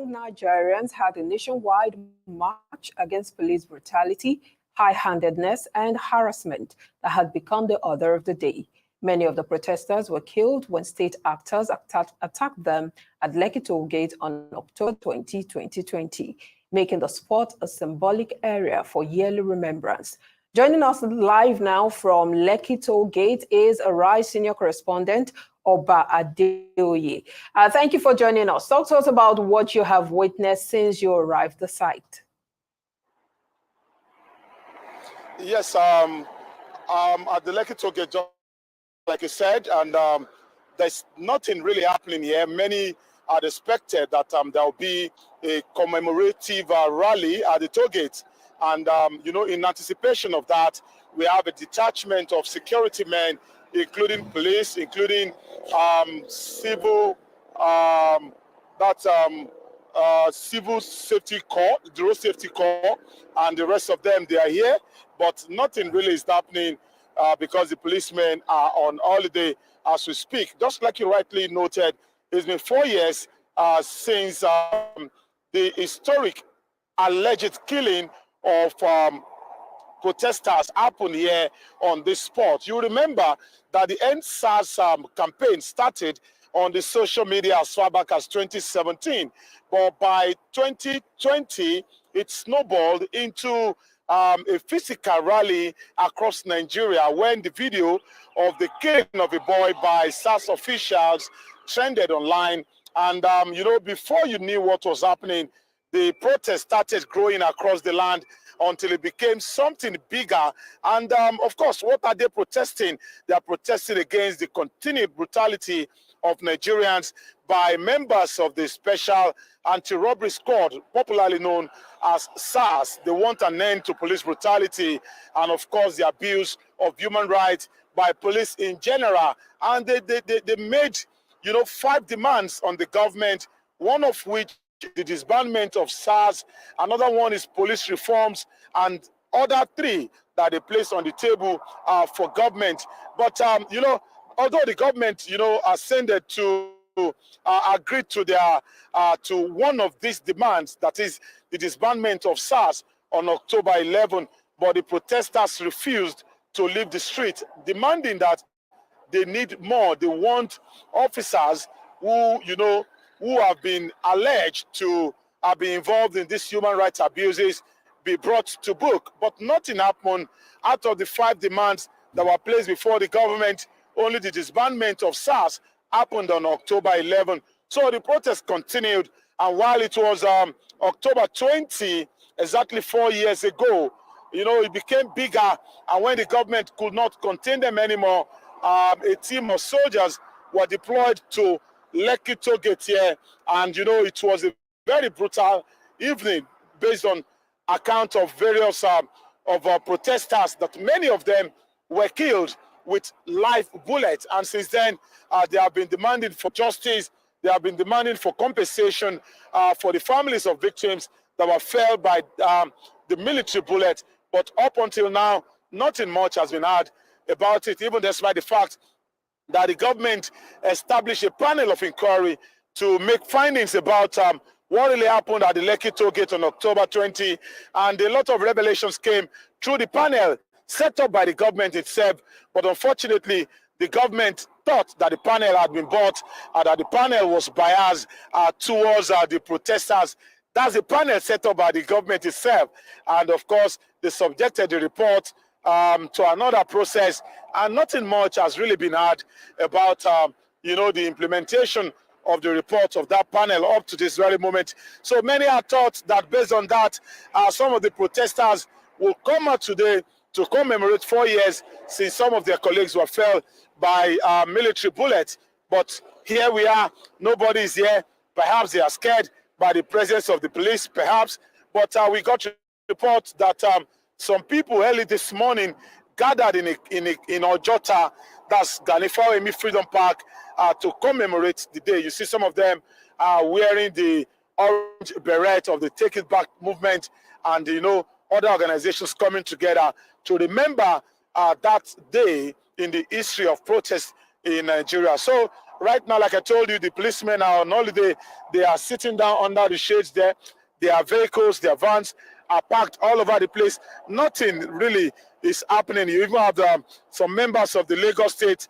Nigerians had a nationwide march against police brutality, high-handedness, and harassment that had become the order of the day. Many of the protesters were killed when state actors attacked them at Lekki Toll Gate on October 20, 2020, making the spot a symbolic area for yearly remembrance. Joining us live now from Lekki Toll Gate is Arise senior correspondent Oba Adeoye. Thank you for joining us. Talk to us about what you have witnessed since you arrived at the site. Yes, at the Lekki Toll Gate, like you said, and there's nothing really happening here. Many had expected that there will be a commemorative rally at the toll gate. And, in anticipation of that, we have a detachment of security men, including police, including civil, civil safety corps, the road safety corps, and the rest of them, they are here. But nothing really is happening because the policemen are on holiday as we speak. Just like you rightly noted, it's been 4 years since the historic alleged killing of protesters happened here on this spot. You remember that the End SARS campaign started on the social media as far back as 2017. But by 2020, it snowballed into a physical rally across Nigeria when the video of the killing of a boy by SARS officials trended online. And, before you knew what was happening, the protest started growing across the land until it became something bigger. And of course, what are they protesting? They are protesting against the continued brutality of Nigerians by members of the Special Anti-Robbery Squad, popularly known as SARS. They want an end to police brutality and, of course, the abuse of human rights by police in general. And they made, 5 demands on the government, one of which the disbandment of SARS, another one is police reforms, and other 3 that they placed on the table for government. But, although the government, ascended to agree to their to one of these demands, that is the disbandment of SARS on October 11, but the protesters refused to leave the street, demanding that they need more. They want officers who, who have been alleged to have been involved in these human rights abuses be brought to book. But nothing happened. Out of the 5 demands that were placed before the government, only the disbandment of SARS happened on October 11. So the protest continued. And while it was October 20, exactly 4 years ago, it became bigger. And when the government could not contain them anymore, a team of soldiers were deployed to Lekki Toll Gate here, and it was a very brutal evening based on account of various protesters, that many of them were killed with live bullets. And since then, they have been demanding for justice. They have been demanding for compensation for the families of victims that were felled by the military bullet. But up until now, nothing much has been heard about it, even despite the fact that the government established a panel of inquiry to make findings about what really happened at the Lekki Toll Gate on October 20. And a lot of revelations came through the panel set up by the government itself. But unfortunately, the government thought that the panel had been bought and that the panel was biased towards the protesters. That's a panel set up by the government itself. And of course, they subjected the report to another process, and nothing much has really been heard about, the implementation of the report of that panel up to this very moment. So many are thought that based on that, some of the protesters will come out today to commemorate 4 years since some of their colleagues were felled by military bullets. But here we are, nobody is here. Perhaps they are scared by the presence of the police, perhaps. But we got to report that some people early this morning gathered in Ojota, that's Gani Fawehinmi Freedom Park, to commemorate the day. You see some of them wearing the orange beret of the Take It Back movement, and other organizations coming together to remember that day in the history of protest in Nigeria. So Right now, like I told you, the policemen are on holiday. They are sitting down under the shades there. Their vehicles, their vans are parked all over the place. Nothing really is happening. You even have some members of the Lagos State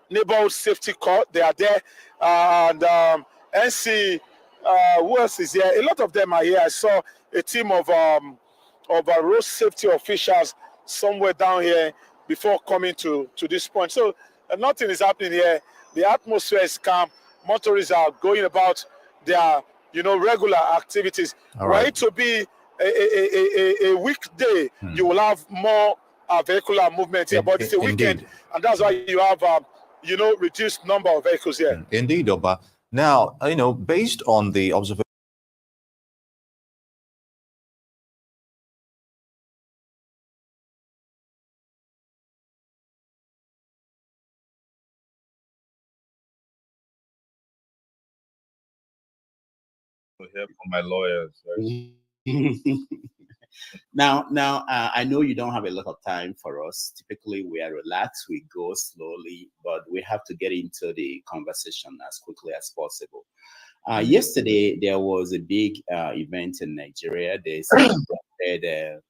Neighborhood Safety Corps. They are there. And NC, who else is here? A lot of them are here. I saw a team of road safety officials somewhere down here before coming to this point. So nothing is happening here. The atmosphere is calm. Motorists are going about their, regular activities. Were it to be a weekday, you will have more vehicular movement here. But it's a weekend, and that's why you have, reduced number of vehicles here. Indeed, Oba. Now, based on the observation hear from my lawyers. Now, I know you don't have a lot of time for us. Typically, we are relaxed, we go slowly, but we have to get into the conversation as quickly as possible. Yesterday, there was a big event in Nigeria. They celebrated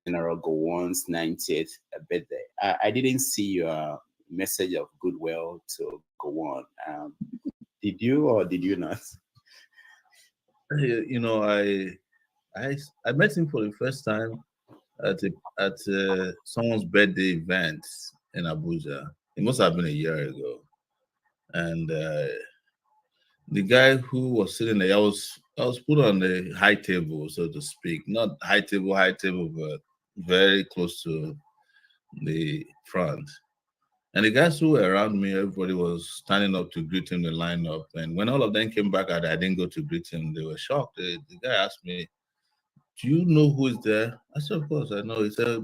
General Gowon's 90th birthday. I didn't see your message of goodwill to Gowon. Did you or did you not? I met him for the first time at someone's birthday event in Abuja. It must have been a year ago, and the guy who was sitting there, I was put on the high table, so to speak, not high table, but very close to the front. And the guys who were around me, everybody was standing up to greet him, the lineup. And when all of them came back, I didn't go to greet him. They were shocked. The guy asked me, "Do you know who is there?" I said, "Of course I know." He said,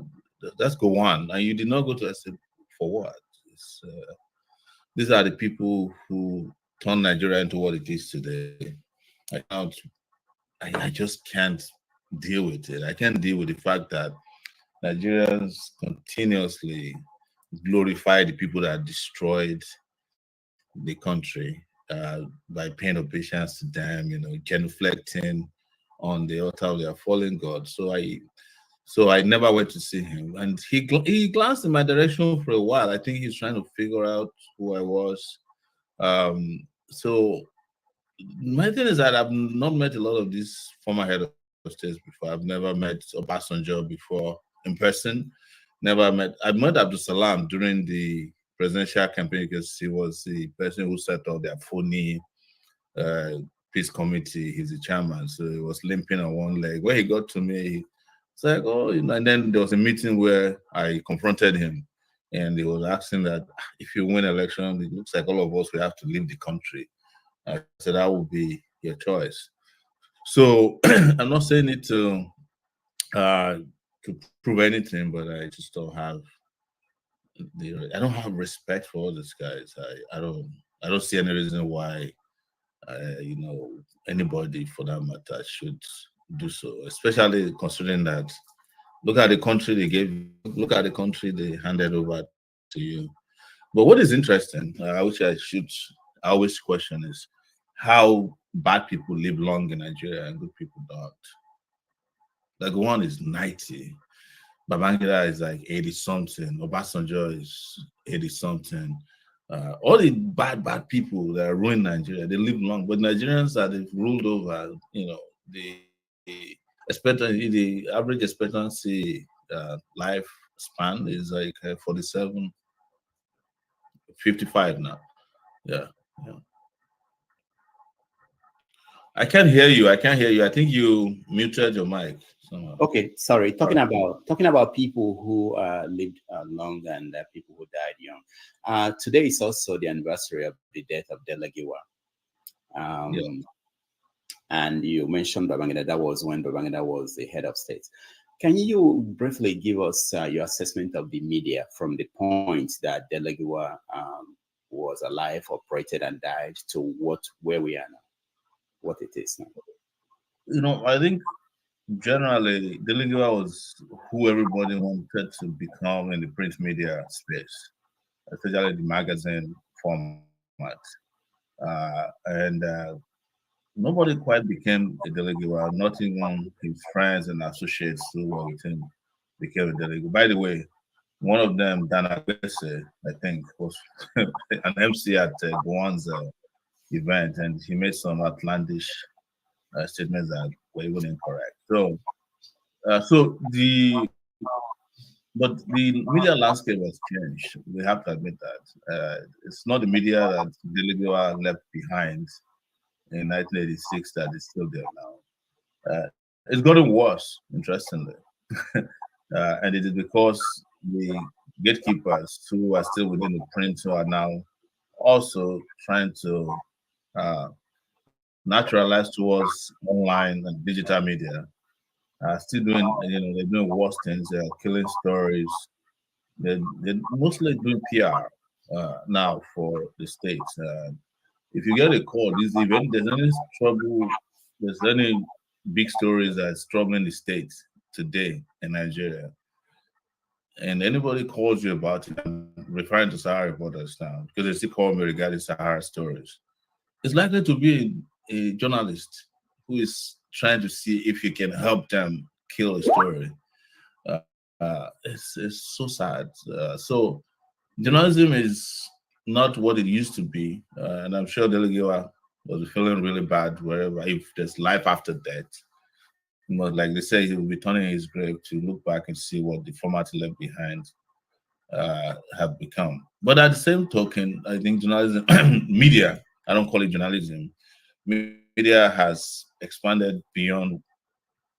"That's Gowon." And you did not go to. I said, "For what?" These are the people who turned Nigeria into what it is today. I just can't deal with it. I can't deal with the fact that Nigerians continuously glorify the people that destroyed the country by paying obeisance to them, genuflecting on the altar of their fallen god. So I never went to see him, and he glanced in my direction for a while. I think he's trying to figure out who I was. So my thing is that I've not met a lot of these former head of states before. I've never met Obasanjo before in person. I met Abdul Salam during the presidential campaign because he was the person who set up the Afoni peace committee. He's the chairman, so he was limping on one leg. When he got to me, it's like, and then there was a meeting where I confronted him, and he was asking that if you win election, it looks like all of us will have to leave the country. I said that would be your choice. So I'm not saying it to prove anything, but I just don't have respect for all these guys. I don't see any reason why anybody for that matter should do so, especially considering that look at the country they handed over to you. But what is interesting, which I should always question, is how bad people live long in Nigeria and good people don't. Like one is 90. Babangida is like 80 something. Obasanjo is 80 something. All the bad people that ruin Nigeria, they live long. But Nigerians that they've ruled over, the average expectancy life span is like 47, 55 now. Yeah. I can't hear you. I think you muted your mic somehow. Okay, sorry. Talking about people who lived long and people who died young. Today is also the anniversary of the death of Delegiwa. And you mentioned Babangida. That was when Babangida was the head of state. Can you briefly give us your assessment of the media from the point that Delegiwa was alive, operated, and died to where we are now? What it is now? I think generally Delegiwa was who everybody wanted to become in the print media space. especially the magazine format. And nobody quite became a delegate. Well, not even his friends and associates who were with him became a delegate. By the way, one of them, Dana Gbese, I think, was an MC at Gowon's event, and he made some outlandish statements that were even incorrect. So, but the media landscape has changed. We have to admit that. It's not the media that Delegua left behind in 1986 that is still there now. It's gotten worse, interestingly. And it is because the gatekeepers who are still within the print who are now also trying to naturalize towards online and digital media. Still doing, they're doing worse things. They're killing stories. They're mostly doing PR now for the states. If you get a call, this event, there's any trouble, there's any big stories that's troubling the states today in Nigeria, and anybody calls you about it, I'm referring to Sahara reporters now, because they still call me regarding Sahara stories, it's likely to be a journalist who is trying to see if you can help them kill a story. It's so sad. So journalism is not what it used to be, and I'm sure Delegua was feeling really bad wherever, if there's life after death. But like they say, he will be turning his grave to look back and see what the format left behind have become. But at the same token, I think journalism, media, I don't call it journalism, media has expanded beyond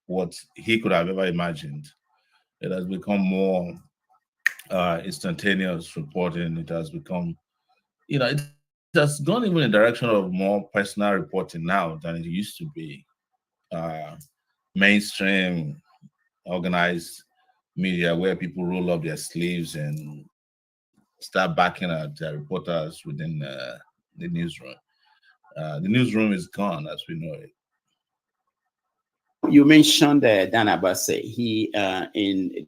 what he could have ever imagined. It has become more instantaneous reporting. It has become, it has gone even in the direction of more personal reporting now than it used to be. Mainstream organized media where people roll up their sleeves and start backing out their reporters within the newsroom. The newsroom is gone as we know it. You mentioned Dana Gbese. He in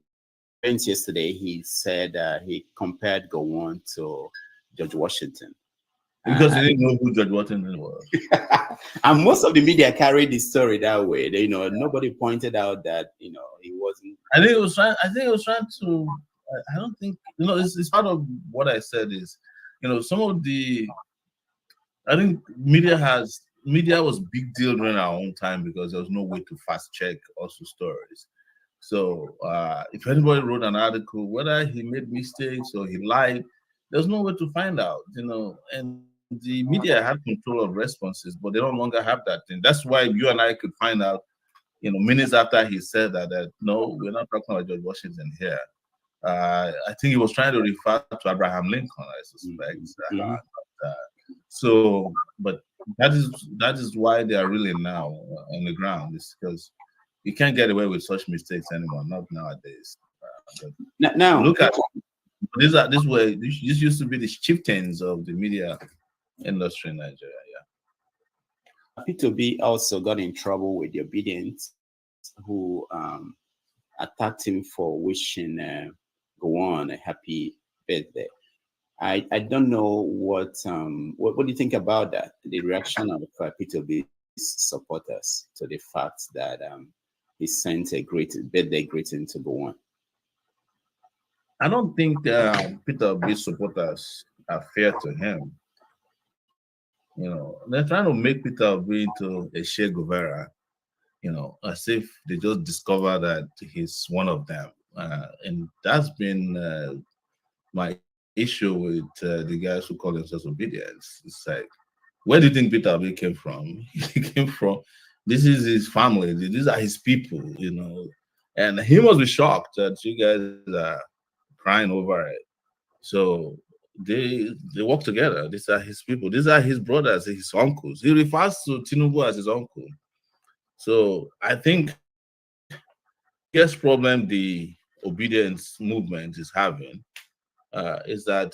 events yesterday, he said he compared Gowon to George Washington. Because he didn't know who George Washington was. And most of the media carried the story that way. Nobody pointed out that, he wasn't. I think he was trying to, I don't think, it's part of what I said is, some of the, I think media was big deal during our own time because there was no way to fast check also stories. So if anybody wrote an article, whether he made mistakes or he lied, there's no way to find out, and the media had control of responses, but they no longer have that thing. That's why you and I could find out, minutes after he said that no, we're not talking about George Washington here. I think he was trying to refer to Abraham Lincoln, I suspect. Mm-hmm. But that is why they are really now on the ground. It's because you can't get away with such mistakes anymore, not nowadays. Now look at this used to be the chieftains of the media industry in Nigeria. Peter Obi also got in trouble with the Obedience, who attacked him for wishing Gowon a happy birthday. I don't know what do you think about that? The reaction of Peter Obi's supporters to the fact that he sent a great birthday greeting to Gowon. I don't think Peter Obi's supporters are fair to him. They're trying to make Peter Obi into a Che Guevara, as if they just discover that he's one of them. And that's been my issue with the guys who call themselves Obedience. It's like, where do you think Peter Obi came from? He came from, this is his family, these are his people, and he must be shocked that you guys are crying over it. So they work together. These are his people. These are his brothers, his uncles. He refers to Tinubu as his uncle. So I think the biggest problem the Obedience movement is having is that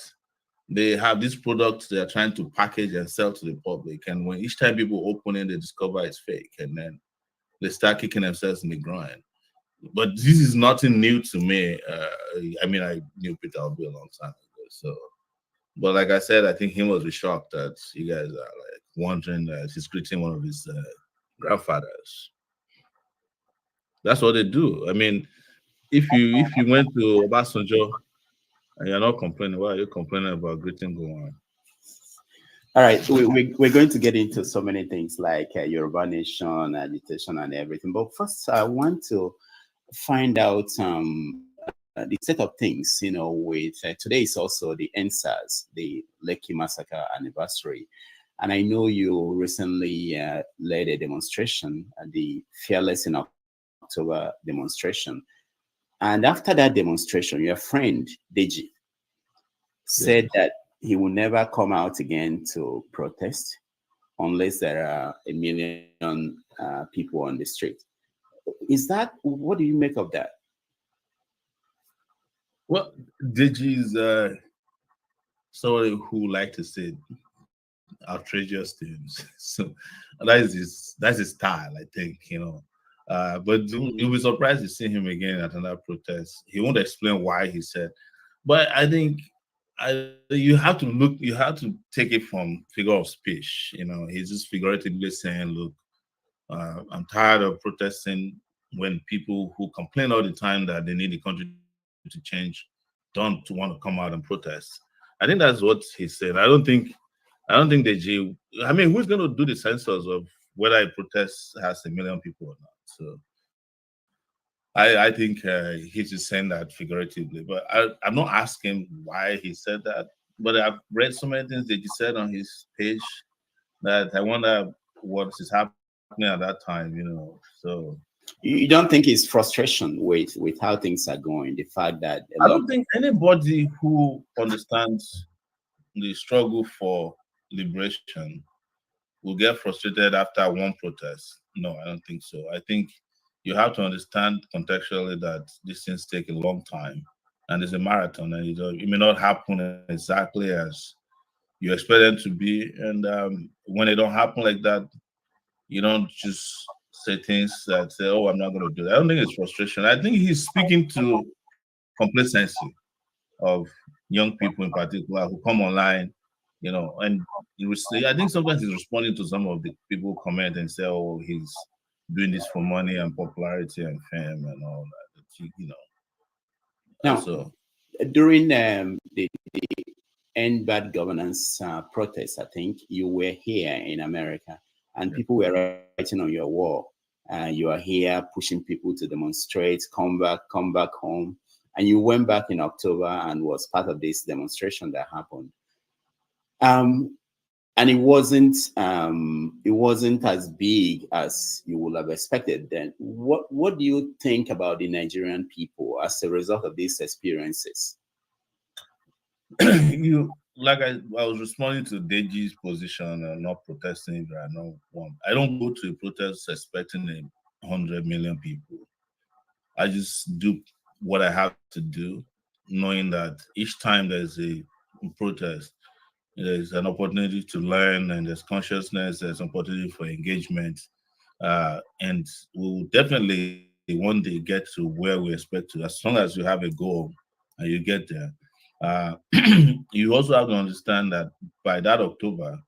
they have these products they are trying to package and sell to the public. And when each time people open it, they discover it's fake. And then they start kicking themselves in the groin. But this is nothing new to me. I knew Peter Obi a long time ago. So But like I said, I think he must be shocked that you guys are like wondering that he's greeting one of his grandfathers. That's what they do. I mean, if you went to Obasanjo and you're not complaining, why are you complaining about greeting Gowon? All right, we're going to get into so many things like Yoruba Nation, agitation, and everything. But first, I want to find out the set of things, with today is also the EndSARS, the Lekki Massacre anniversary. And I know you recently led a demonstration, the Fearless in October demonstration. And after that demonstration, your friend, Deji, said that he will never come out again to protest unless there are 1 million people on the street. What do you make of that? Well, Deji's somebody who like to say outrageous things. So that's his style, I think, But you'll be surprised to see him again at another protest. He won't explain why he said, but I think you have to take it from figure of speech. He's just figuratively saying, look, I'm tired of protesting when people who complain all the time that they need the country to change don't want to come out and protest. I think that's what he said. I don't think Deji. I mean, who's going to do the census of whether a protest has 1 million people or not? So I think he's just saying that figuratively. But I'm not asking why he said that. But I've read so many things that he said on his page that I wonder what is happening at that time. So. You don't think it's frustration with how things are going? The fact that I don't think anybody who understands the struggle for liberation will get frustrated after one protest. No, I don't think so. I think you have to understand contextually that these things take a long time, and it's a marathon, and it may not happen exactly as you expect them to be. And when it don't happen like that, you don't just say things that say, "Oh, I'm not going to do that." I don't think it's frustration. I think he's speaking to complacency of young people in particular who come online, and I think sometimes he's responding to some of the people who comment and say, "Oh, he's doing this for money and popularity and fame and all that." Now, so during the End Bad Governance protest, I think you were here in America, and people were writing on your wall. You are here pushing people to demonstrate, come back home. And you went back in October and was part of this demonstration that happened. And it wasn't as big as you would have expected then. What do you think about the Nigerian people as a result of these experiences? I was responding to Deji's position and not protesting if there are no one. I don't go to a protest expecting 100 million people. I just do what I have to do, knowing that each time there's a protest, there's an opportunity to learn, and there's consciousness, there's an opportunity for engagement, and we'll definitely one day get to where we expect to, as long as you have a goal and you get there. You also have to understand that by that October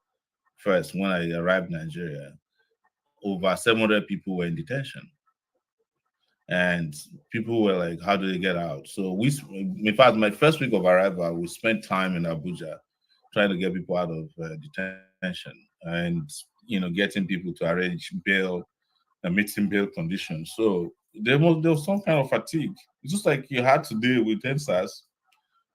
1st, when I arrived in Nigeria, over 700 people were in detention. And people were like, how do they get out? So in fact, my first week of arrival, we spent time in Abuja trying to get people out of detention and, getting people to arrange bail and meeting bail conditions. So there was some kind of fatigue. It's just like you had to deal with EndSARS.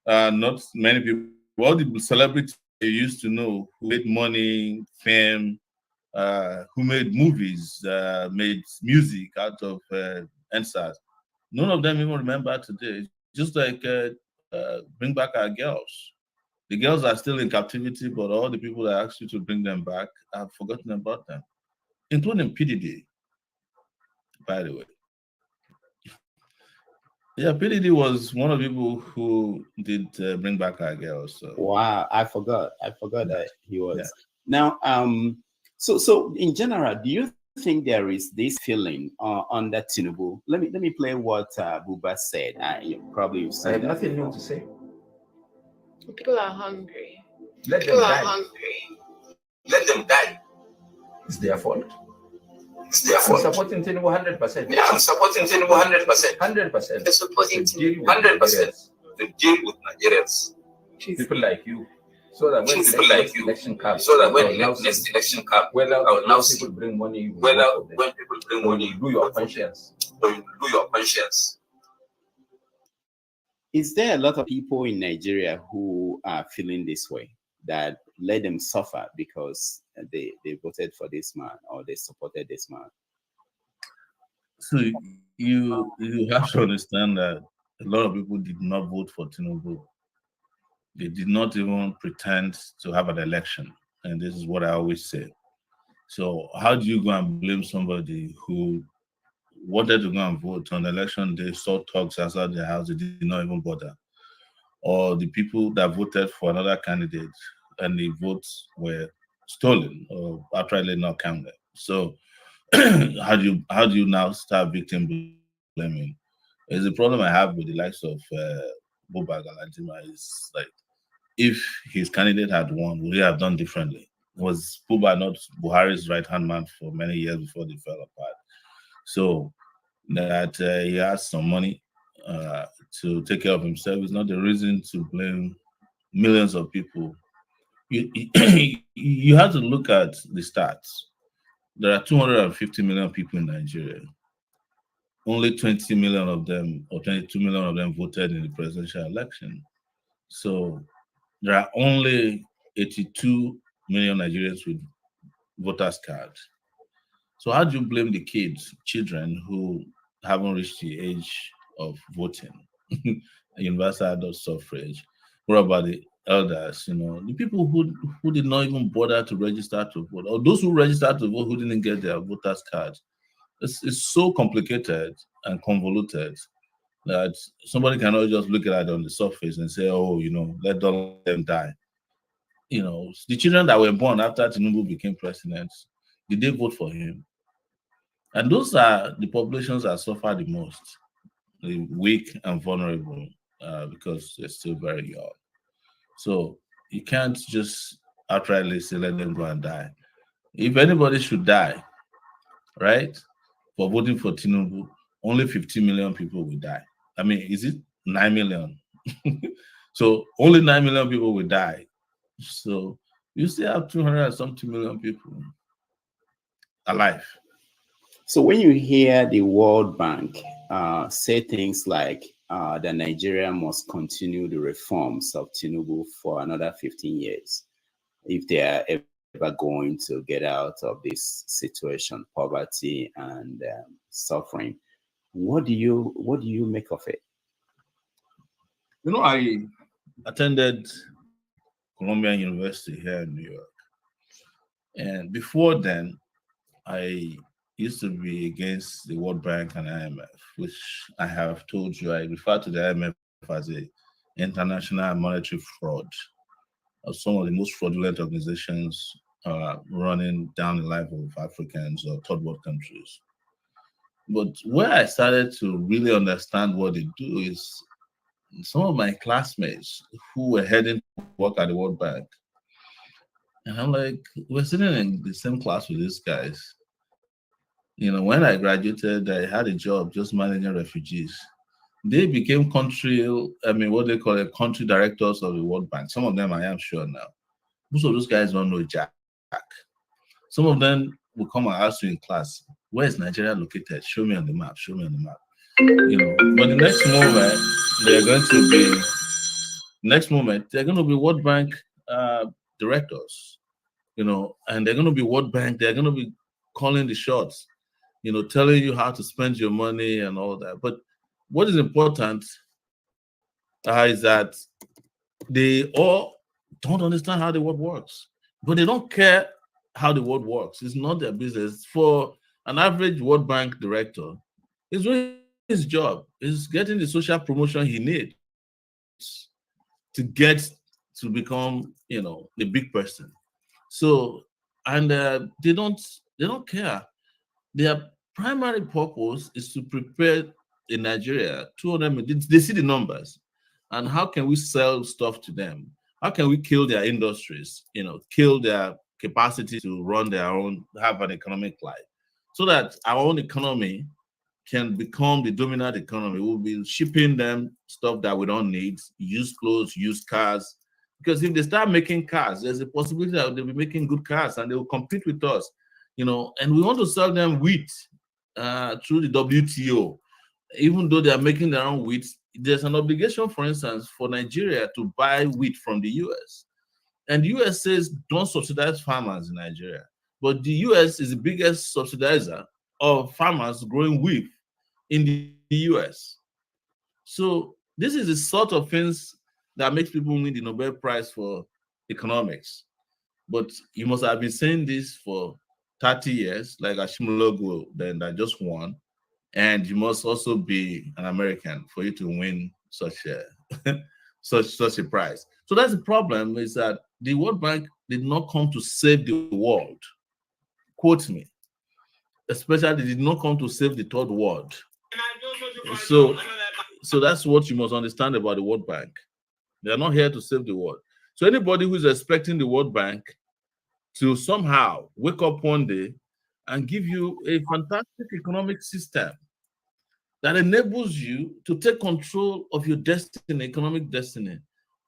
Not many people, all the celebrities you used to know who made money, fame, who made movies, made music out of EndSARS. None of them even remember today. Just like bring back our girls. The girls are still in captivity, but all the people that asked you to bring them back have forgotten about them, including PDD, by the way. Yeah, PDD was one of the people who did bring back our girls. So. Wow, I forgot that he was. Yeah. Now, so in general, do you think there is this feeling under Tinubu? Let me play what Buba said. You probably said I have nothing new to say. People are hungry. Let them die. Let them die. It's their fault. It's their fault. I'm supporting Tinubu 100%. Yeah, I'm supporting Tinubu 100%. 100%. I'm supporting Tinubu 100%. To deal with Nigerians. People like you. So that when people like you, election comes, so that when next election comes, whether I will now see people bring money, whether when people bring money, you do your conscience. Or you do your conscience. Is there a lot of people in Nigeria who are feeling this way, that let them suffer because they voted for this man or they supported this man? So you have to understand that a lot of people did not vote for Tinubu. They did not even pretend to have an election. And this is what I always say. So how do you go and blame somebody who wanted to go and vote on election day, saw thugs outside their house, they did not even bother? Or the people that voted for another candidate and the votes were stolen or outrightly not counted. So how do you now start victim blaming? It's the problem I have with the likes of Buba Galadima is like, if his candidate had won, would he have done differently? Was Buba not Buhari's right-hand man for many years before they fell apart? So that he has some money to take care of himself is not the reason to blame millions of people. You have to look at the stats. There are 250 million people in Nigeria. Only 20 million of them, or 22 million of them, voted in the presidential election. So there are only 82 million Nigerians with voters' cards. So how do you blame the children who haven't reached the age of voting? Universal adult suffrage. What about the elders? The people who did not even bother to register to vote, or those who registered to vote who didn't get their voters' cards. It's so complicated and convoluted that somebody cannot just look at it on the surface and say, oh, let all of them die. The children that were born after Tinubu became president, did they vote for him? And those are the populations that suffer the most, the weak and vulnerable, because they're still very young. So you can't just outrightly say, let them go and die. If anybody should die, right, for voting for Tinubu, only 50 million people will die. I mean, is it 9 million? So only 9 million people will die. So you still have 200 and something million people alive. So when you hear the World Bank say things like that Nigeria must continue the reforms of Tinubu for another 15 years, if they are ever going to get out of this situation, poverty and suffering, what do you make of it? I attended Columbia University here in New York. And before then, I used to be against the World Bank and IMF, which I have told you, I refer to the IMF as an international monetary fraud, of some of the most fraudulent organizations running down the life of Africans or third world countries. But where I started to really understand what they do is some of my classmates who were heading to work at the World Bank. And I'm like, we're sitting in the same class with these guys. When I graduated, I had a job just managing refugees. They became country directors of the World Bank. Some of them I am sure now. Most of those guys don't know Jack. Some of them will come and ask you in class, where is Nigeria located? Show me on the map, show me on the map. But the next moment, they're going to be World Bank directors, and they're going to be World Bank, they're going to be calling the shots, telling you how to spend your money and all that. But what is important is that they all don't understand how the world works, but they don't care how the world works. It's not their business. For an average World Bank director, it's doing his job, is getting the social promotion he needs to get to become, the big person. So, and they don't care. Their primary purpose is to prepare in Nigeria 200 million. They see the numbers, and how can we sell stuff to them? How can we kill their industries, kill their capacity to run their own, have an economic life, so that our own economy can become the dominant economy? We'll be shipping them stuff that we don't need, used clothes, used cars. Because if they start making cars, there's a possibility that they'll be making good cars and they will compete with us, and we want to sell them wheat through the WTO. Even though they are making their own wheat, there's an obligation, for instance, for Nigeria to buy wheat from the US. And the US says don't subsidize farmers in Nigeria. But the US is the biggest subsidizer of farmers growing wheat in the US. So this is the sort of things that makes people win the Nobel Prize for economics. But you must have been saying this for 30 years, like Ashimologo, then that just won. And you must also be an American for you to win such a such a prize. So that's the problem, is that the World Bank did not come to save the world. Quote me. Especially, they did not come to save the third world. So that's what you must understand about the World Bank. They are not here to save the world. So anybody who is expecting the World Bank to somehow wake up one day and give you a fantastic economic system that enables you to take control of your destiny, economic destiny,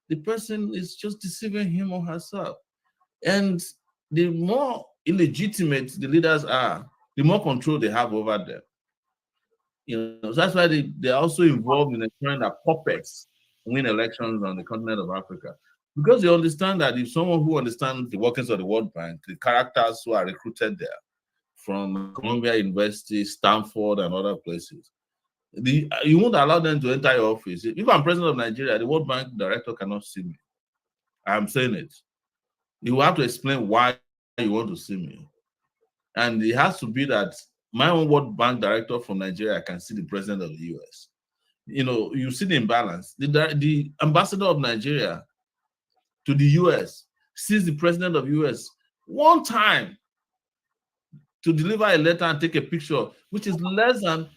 the person is just deceiving him or herself. And the more illegitimate the leaders are, the more control they have over them. So that's why they're also involved in ensuring that puppets win elections on the continent of Africa. Because they understand that if someone who understands the workings of the World Bank, the characters who are recruited there from Columbia University, Stanford, and other places, you won't allow them to enter your office. If I'm president of Nigeria, the World Bank director cannot see me. I'm saying it. You have to explain why you want to see me. And it has to be that my own World Bank director from Nigeria can see the president of the US. You see the imbalance. The ambassador of Nigeria to the US sees the president of US one time to deliver a letter and take a picture, which is less than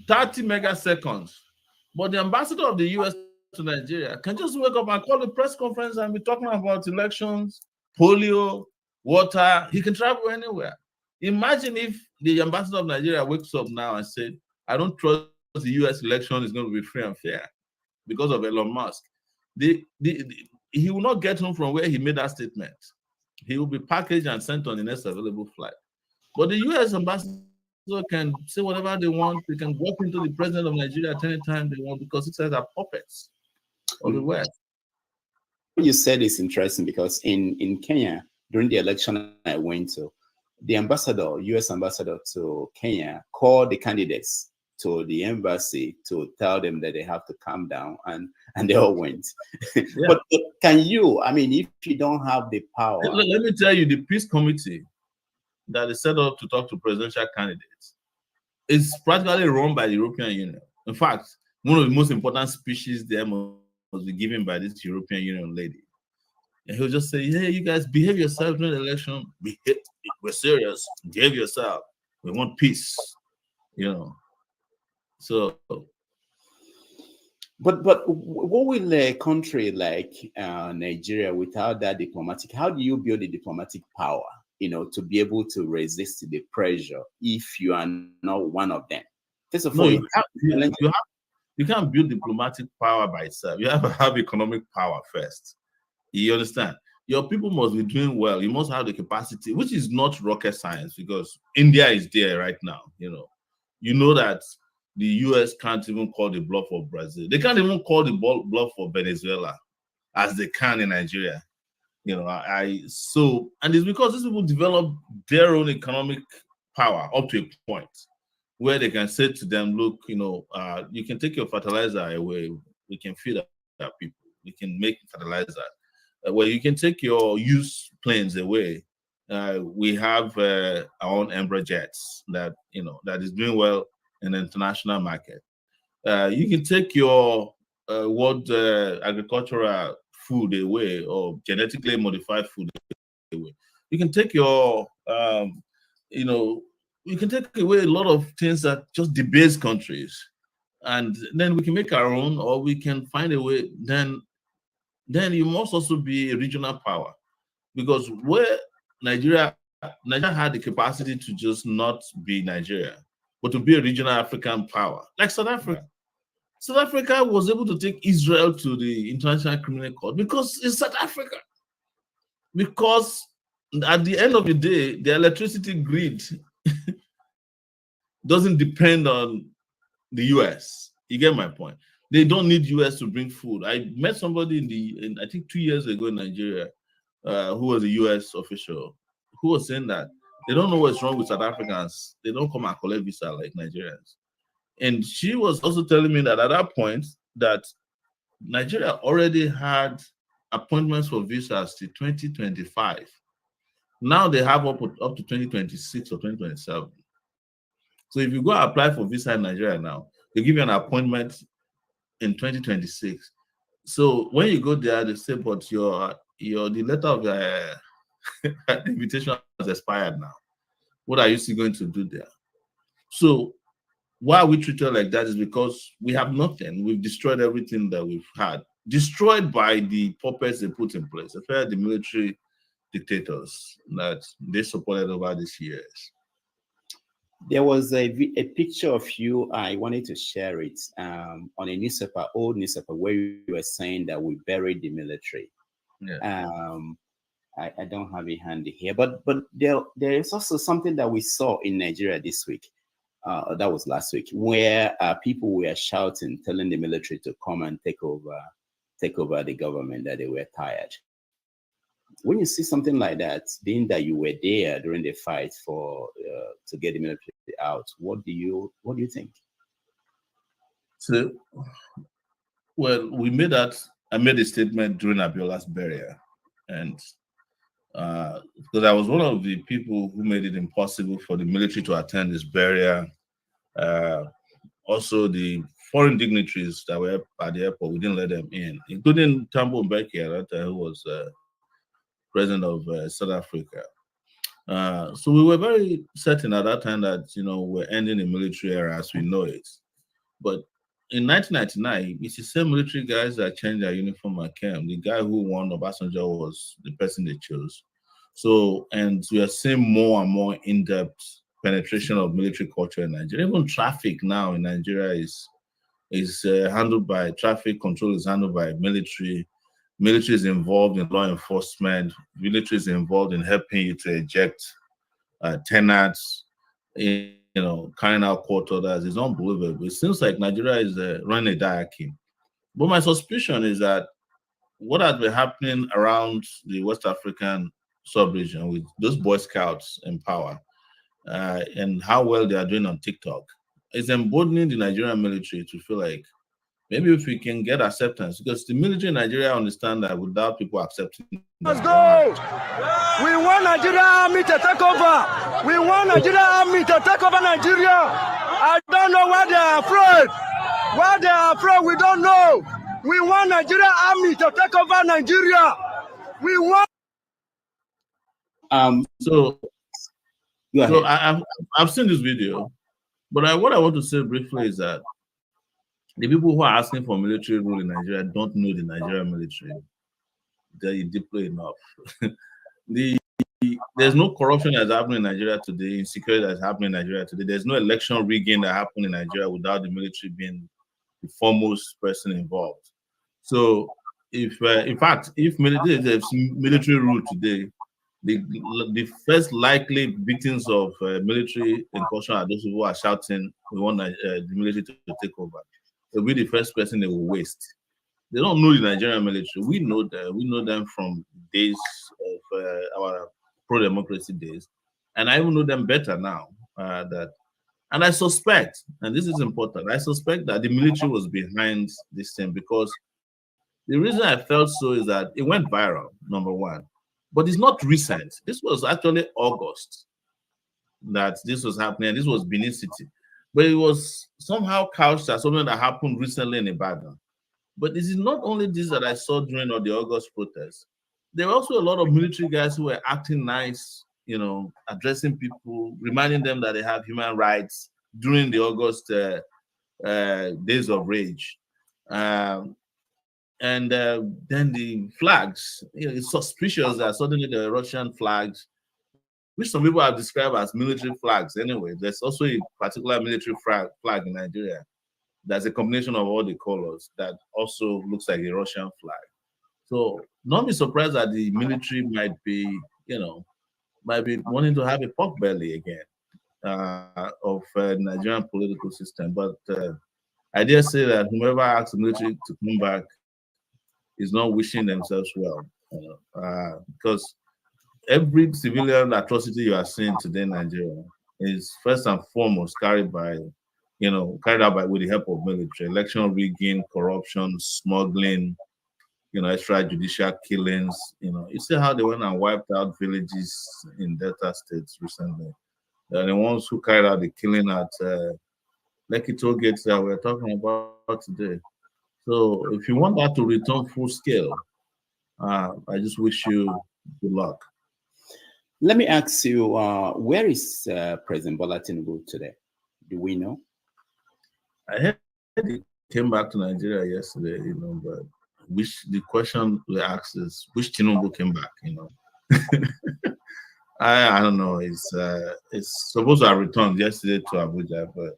30 megaseconds. But the ambassador of the US to Nigeria can just wake up and call a press conference and be talking about elections, polio, water. He can travel anywhere. Imagine if the ambassador of Nigeria wakes up now and said, I don't trust the US election is going to be free and fair because of Elon Musk. He will not get home from where he made that statement. He will be packaged and sent on the next available flight. But the US ambassador can say whatever they want. They can walk into the president of Nigeria at any time they want, because it says they're puppets of the West. What you said is interesting, because in Kenya, during the election I went to, the ambassador, US ambassador to Kenya, called the candidates to the embassy to tell them that they have to calm down, and they all went. Yeah. But can you, if you don't have the power? Let me tell you, the peace committee that is set up to talk to presidential candidates is practically run by the European Union. In fact, one of the most important speeches there must be given by this European Union lady. And he'll just say, hey, you guys behave yourself during the election. We're serious. Behave yourself. We want peace. So. But what will a country like Nigeria, without that diplomatic, how do you build a diplomatic power, to be able to resist the pressure if you are not one of them? First of all, you can't build diplomatic power by itself. You have to have economic power first. You understand? Your people must be doing well. You must have the capacity, which is not rocket science, because India is there right now. You know that the US can't even call the bluff of Brazil. They can't even call the bluff of Venezuela as they can in Nigeria. And it's because these people develop their own economic power up to a point where they can say to them, look, you can take your fertilizer away. We can feed our people. We can make fertilizer. Well, you can take your used planes away. We have our own Embraer jets that is doing well in the international market. You can take your agricultural food away, or genetically modified food away. You can take your, you can take away a lot of things that just debase countries, and then we can make our own, or we can find a way. Then then you must also be a regional power, because where Nigeria had the capacity to just not be Nigeria, but to be a regional African power, like South Africa. South Africa was able to take Israel to the International Criminal Court because it's South Africa. Because at the end of the day, the electricity grid doesn't depend on the US. You get my point? They don't need US to bring food. I met somebody in I think 2 years ago in Nigeria, who was a US official, who was saying that they don't know what's wrong with South Africans. They don't come and collect visa like Nigerians. And she was also telling me that at that point, that Nigeria already had appointments for visas to 2025. Now they have up to 2026 or 2027. So if you go apply for visa in Nigeria now, they give you an appointment in 2026. So when you go there, they say, but the letter of the invitation has expired now. What are you still going to do there? So why we treat it like that is because we have nothing. We've destroyed everything that we've had, destroyed by the puppets they put in place, especially the military dictators that they supported over these years. There was a picture of you. I wanted to share it on a newspaper, old newspaper, where you were saying that we buried the military. Yeah. I don't have it handy here, but there is also something that we saw in Nigeria this week. That was last week, where people were shouting, telling the military to come and take over the government, that they were tired. When you see something like that, being that you were there during the fight to get the military out, what do you think? So, well, I made a statement during Abiola's burial, and because I was one of the people who made it impossible for the military to attend his burial. Also, the foreign dignitaries that were at the airport, we didn't let them in, including Thabo Mbeki, who was president of South Africa. So we were very certain at that time that, we're ending the military era as we know it. But in 1999, it's the same military guys that changed their uniform and came. The guy who won, Obasanjo, was the person they chose. So, and we are seeing more and more in-depth penetration of military culture in Nigeria. Even traffic now in Nigeria is handled by, traffic control is handled by military. Military is involved in law enforcement. Military is involved in helping you to eject tenants, carrying out court orders. It's unbelievable. It seems like Nigeria is running a diarchy. But my suspicion is that what has been happening around the West African sub-region with those Boy Scouts in power and how well they are doing on TikTok is emboldening the Nigerian military to feel like maybe if we can get acceptance, because the military in Nigeria understand that without people accepting. Let's go! We want Nigeria army to take over. We want Nigeria army to take over Nigeria. I don't know why they are afraid. Why they are afraid, we don't know. We want Nigeria army to take over Nigeria. We want. So I've seen this video, but what I want to say briefly is that the people who are asking for military rule in Nigeria don't know the Nigerian military. They're deeply enough. There's no corruption that's happening in Nigeria today, insecurity that's happening in Nigeria today. There's no election rigging that happened in Nigeria without the military being the foremost person involved. So if there's military rule today, the first likely victims of military incursion are those who are shouting, we want the military to take over. They'll be the first person they will waste. They don't know the Nigerian military. We know them. We know them from days of our pro-democracy days. And I even know them better now. And I suspect, and this is important, I suspect that the military was behind this thing, because the reason I felt so is that it went viral, number one. But it's not recent. This was actually August that this was happening. And this was Benin City. But it was somehow couched as something that happened recently in Ibadan. But this is not only this that I saw during the August protests. There were also a lot of military guys who were acting nice, addressing people, reminding them that they have human rights during the August days of rage. And And then the flags, it's suspicious that suddenly the Russian flags, which some people have described as military flags anyway. There's also a particular military flag in Nigeria. That's a combination of all the colors that also looks like a Russian flag. So don't be surprised that the military might be wanting to have a pork belly again of Nigerian political system. But I dare say that whoever asks the military to come back is not wishing themselves well, because every civilian atrocity you are seeing today in Nigeria is first and foremost carried out with the help of military. Election rigging, corruption, smuggling, extrajudicial killings. You see how they went and wiped out villages in Delta states recently. They're the ones who carried out the killing at Lekki toll gates that we're talking about today. So if you want that to return full scale, I just wish you good luck. Let me ask you, where is President Bola Tinubu today? Do we know? I heard he came back to Nigeria yesterday, but the question we asked is which Tinubu came back, I don't know. It's supposed to have returned yesterday to Abuja, but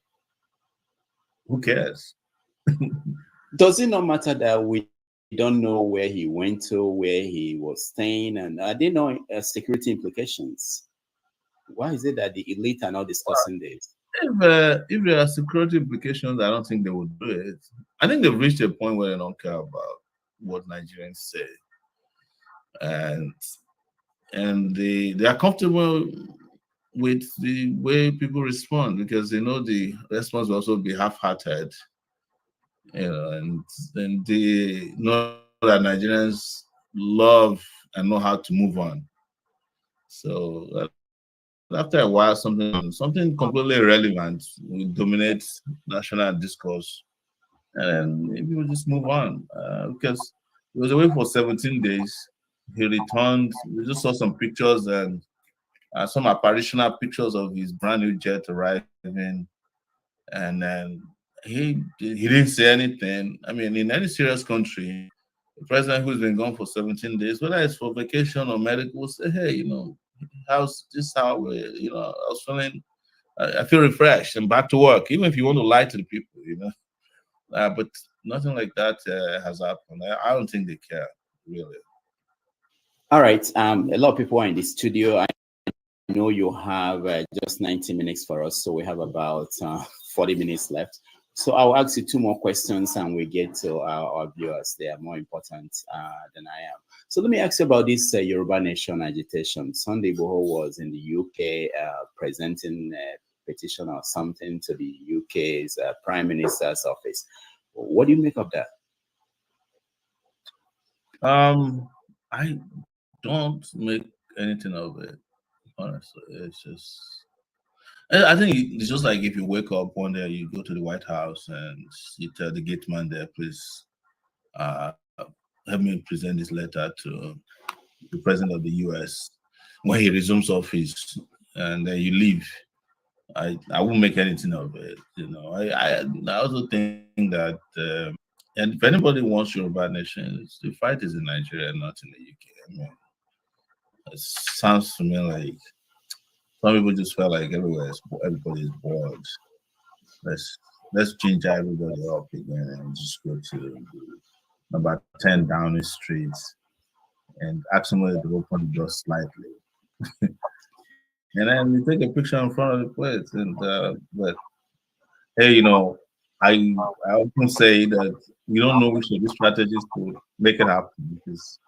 who cares? Does it not matter that we don't know where he went to, where he was staying, and are there no security implications? Why is it that the elite are not discussing this? If there are security implications, I don't think they would do it. I think they've reached a point where they don't care about what Nigerians say, and they are comfortable with the way people respond because they know the response will also be half-hearted, and they know that Nigerians love and know how to move on. So after a while, something completely irrelevant will dominate national discourse, and maybe we'll just move on because he was away for 17 days. He returned. We just saw some pictures and some apparitional pictures of his brand new jet arriving, and then he didn't say anything. I mean, in any serious country, the president who's been gone for 17 days, whether it's for vacation or medical, will say, hey, how's this? How I was feeling. I feel refreshed and back to work. Even if you want to lie to the people, but nothing like that has happened. I don't think they care really. All right. A lot of people are in the studio. I know you have just 90 minutes for us, so we have about 40 minutes left. So I'll ask you two more questions and we get to our viewers. They are more important than I am. So let me ask you about this Yoruba Nation agitation. Sunday Igboho was in the UK presenting a petition or something to the UK's Prime Minister's office. What do you make of that? I don't make anything of it, honestly. It's just, I think it's just like if you wake up one day, you go to the White House and you tell the gate man there, please help me present this letter to the president of the US when he resumes office, and then you leave. I won't make anything of it. I also think that and if anybody wants Yoruba Nation, the fight is in Nigeria, not in the UK. I mean, it sounds to me like some people just felt like everybody is bored. Let's change everybody up again and just go to number 10 Downing Street and ask somebody to open the door slightly. And then you take a picture in front of the place. And but hey, I often say that we don't know which of these strategies to make it happen because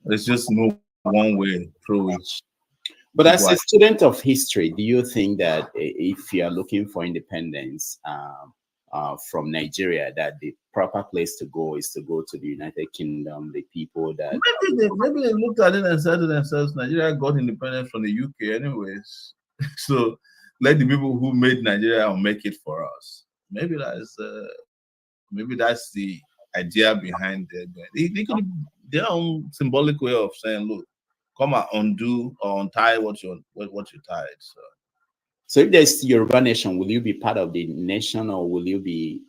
there's just no one way through which. But as a student of history, do you think that if you are looking for independence from Nigeria, that the proper place to go is to go to the United Kingdom, the people that... Maybe they looked at it and said to themselves, Nigeria got independence from the UK anyways. So let the people who made Nigeria make it for us. Maybe that's the idea behind it. They could their own symbolic way of saying, look, come and undo or untie what you tied. So if there's Yoruba Nation, will you be part of the nation or will you be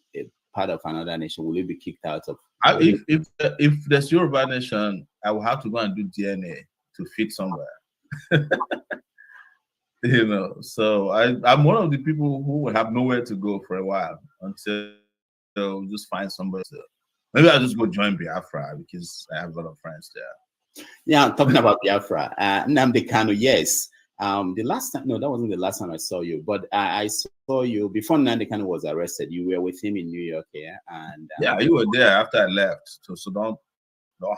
part of another nation, will you be kicked out of? If there's Yoruba nation, I will have to go and do DNA to fit somewhere. You know, so I'm one of the people who will have nowhere to go for a while until they'll just find somebody to. Maybe I'll just go join Biafra because I have a lot of friends there. Yeah, talking about Biafra, Nnamdi Kanu, yes. The last time, no, that wasn't the last time I saw you, but I saw you before Nnamdi Kanu was arrested. You were with him in New York here, and yeah, you were there after I left, so don't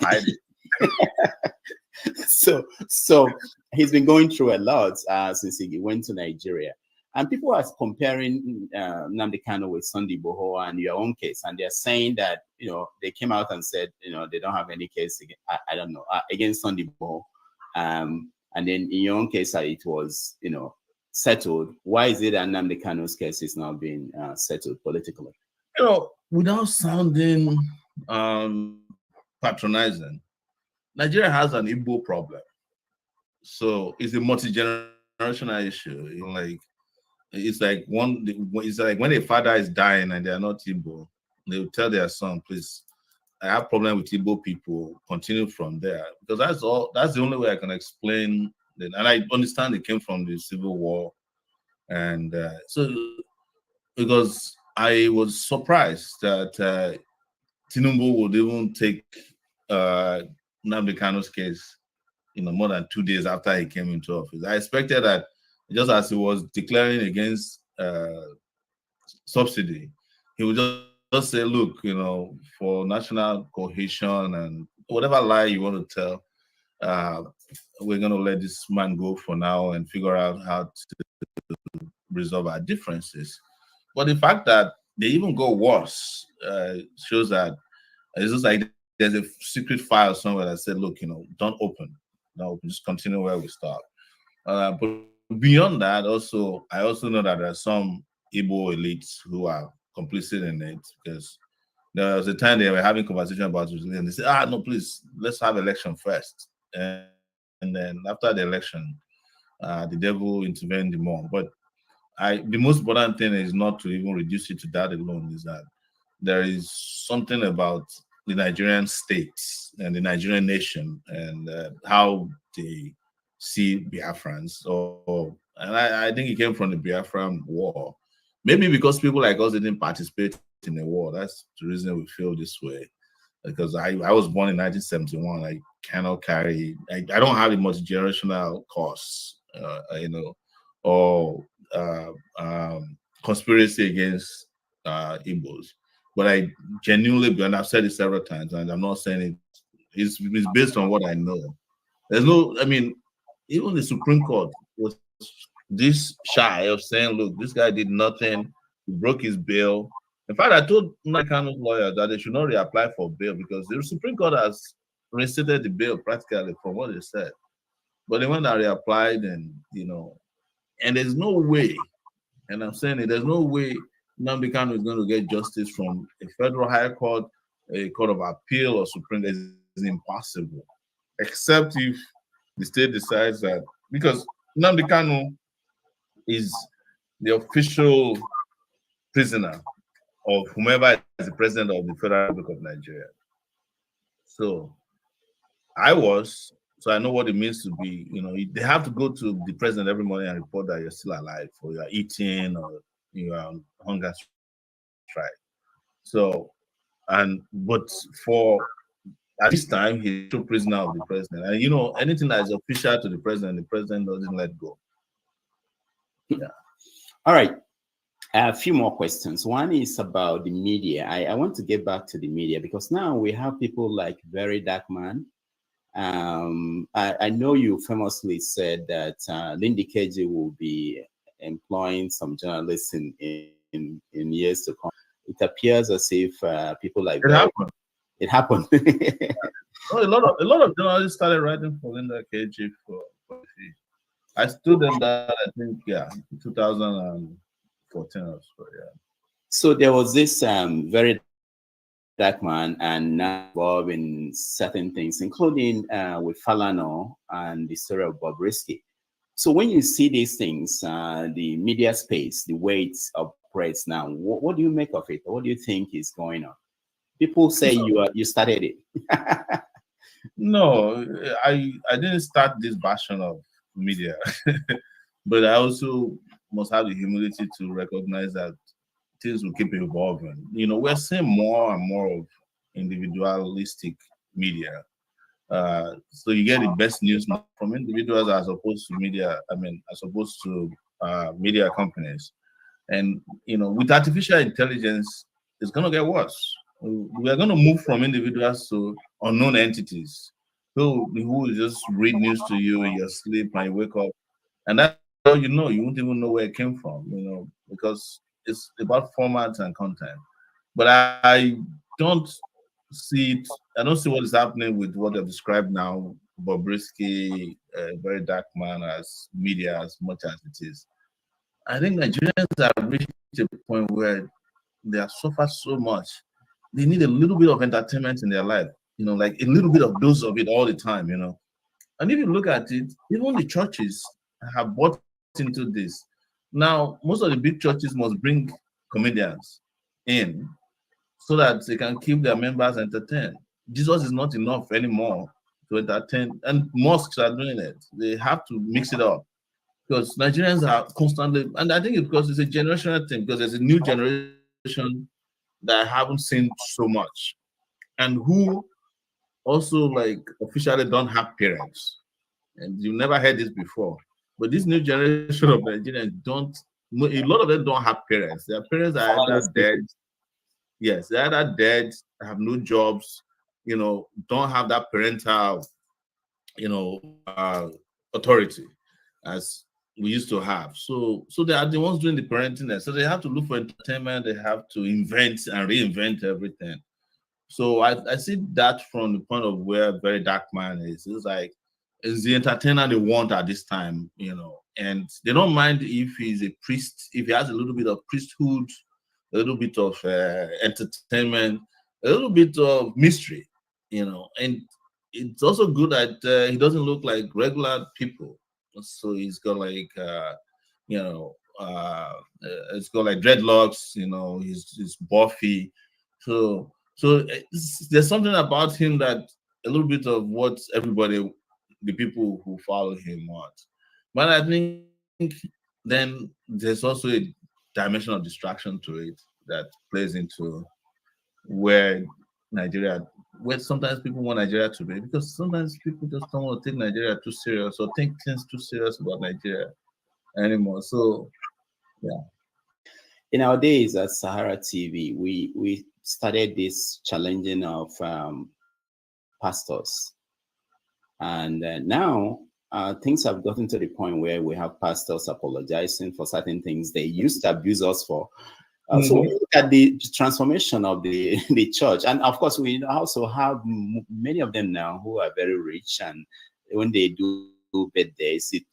hide it. So he's been going through a lot since he went to Nigeria, and people are comparing Nnamdi Kanu with Sunday Igboho and your own case, and they're saying that, you know, they came out and said, you know, they don't have any case against Sunday Igboho, and then in your own case it was, you know, settled. Why is it that Nnamdi Kanu's case is now being settled politically? You know, without sounding patronizing, Nigeria has an Igbo problem. So it's a multi-generational issue. You know, it's like when a father is dying and they are not Igbo, they will tell their son, please, I have problem with Igbo people, continue from there. Because that's the only way I can explain it. And I understand it came from the Civil War. And so because I was surprised that Tinubu would even take Nnamdi Kanu's case, you know, more than 2 days after he came into office. I expected that just as he was declaring against subsidy, he would just say, look, you know, for national cohesion and whatever lie you want to tell, we're going to let this man go for now and figure out how to resolve our differences. But the fact that they even go worse shows that it's just like there's a secret file somewhere that said, look, you know, don't open, just continue where we start. But beyond that, I also know that there are some Igbo elites who are complicit in it, because there was a time they were having conversation about it and they said, no, please, let's have election first. And then after the election, the devil intervened more. But the most important thing is not to even reduce it to that alone, is that there is something about the Nigerian state and the Nigerian nation and how they see Biafrans. And I think it came from the Biafran War. Maybe because people like us didn't participate in the war. That's the reason we feel this way. Because I was born in 1971. I cannot carry, I don't have a multi-generational cause, you know, or conspiracy against Igbos. But I genuinely, and I've said it several times, and I'm not saying it, it's based on what I know. There's no, I mean, even the Supreme Court was this shy of saying, look, this guy did nothing, he broke his bail. In fact, I told Nnamdi Kanu's lawyers that they should not reapply for bail because the Supreme Court has reinstated the bail practically from what they said. But they went and reapplied, and, you know, and there's no way, and I'm saying it, there's no way Nnamdi Kanu is going to get justice from a federal high court, a court of appeal, or Supreme Court. It's impossible, except if the state decides that, because Nnamdi Kanu is the official prisoner of whomever is the president of the Federal Republic of Nigeria. So I know what it means to be, you know, they have to go to the president every morning and report that you're still alive, or you're eating, or you are on hunger strike. So, but for at this time, he's a prisoner of the president. And you know, anything that is official to the president doesn't let go. Yeah. All right. A few more questions. One is about the media. I want to get back to the media because now we have people like Very Dark Man. I know you famously said that Lindy Keji will be employing some journalists in years to come. It appears as if people like it happened. A lot of journalists started writing for Linda Keji for I stood in that, I think, 2014 or so, yeah. So there was this Very Dark Man and now involved in certain things, including with Falano and the story of Bobrisky. So when you see these things, the media space, the way it's operates now. What do you make of it? What do you think is going on? People say you started it. No, I didn't start this version of media, but I also must have the humility to recognize that things will keep evolving. You know, we're seeing more and more of individualistic media. So you get the best news from individuals as opposed to media. As opposed to media companies. And you know, with artificial intelligence, it's going to get worse. We are going to move from individuals to unknown entities who will just read news to you in your sleep and you wake up, and that's all you know. You won't even know where it came from, you know, because it's about formats and content. But I don't see it. I don't see what is happening with what I've described now. Bobrisky, very dark man, as media as much as it is. I think Nigerians have reached a point where they have suffered so much. They need a little bit of entertainment in their life, you know, like a little bit of dose of it all the time, you know. And if you look at it, even the churches have bought into this. Now, most of the big churches must bring comedians in so that they can keep their members entertained. Jesus is not enough anymore to entertain, and mosques are doing it. They have to mix it up because Nigerians are constantly, and I think it's because it's a generational thing, because there's a new generation that I haven't seen so much, and who also like officially don't have parents. And you've never heard this before, but this new generation of Nigerians don't. A lot of them don't have parents. Their parents are either dead. Yes, they're either dead, have no jobs, you know, don't have that parental, you know, authority as we used to have. So they are the ones doing the parenting. So they have to look for entertainment. They have to invent and reinvent everything. So I see that from the point of where Very Dark Man is. It's like, it's the entertainer they want at this time, you know, and they don't mind if he's a priest, if he has a little bit of priesthood, a little bit of entertainment, a little bit of mystery, you know. And it's also good that he doesn't look like regular people. So he's got like, you know, it's got like dreadlocks, you know, he's buffy. So there's something about him that a little bit of what everybody, the people who follow him want. But I think then there's also a dimension of distraction to it that plays into where sometimes people want Nigeria to be, because sometimes people just don't want to take Nigeria too serious or think things too serious about Nigeria anymore. So, yeah. In our days at Sahara TV, we started this challenging of pastors. And now things have gotten to the point where we have pastors apologizing for certain things they used to abuse us for. So we look at the transformation of the church. And of course, we also have many of them now who are very rich. And when they do birthdays, it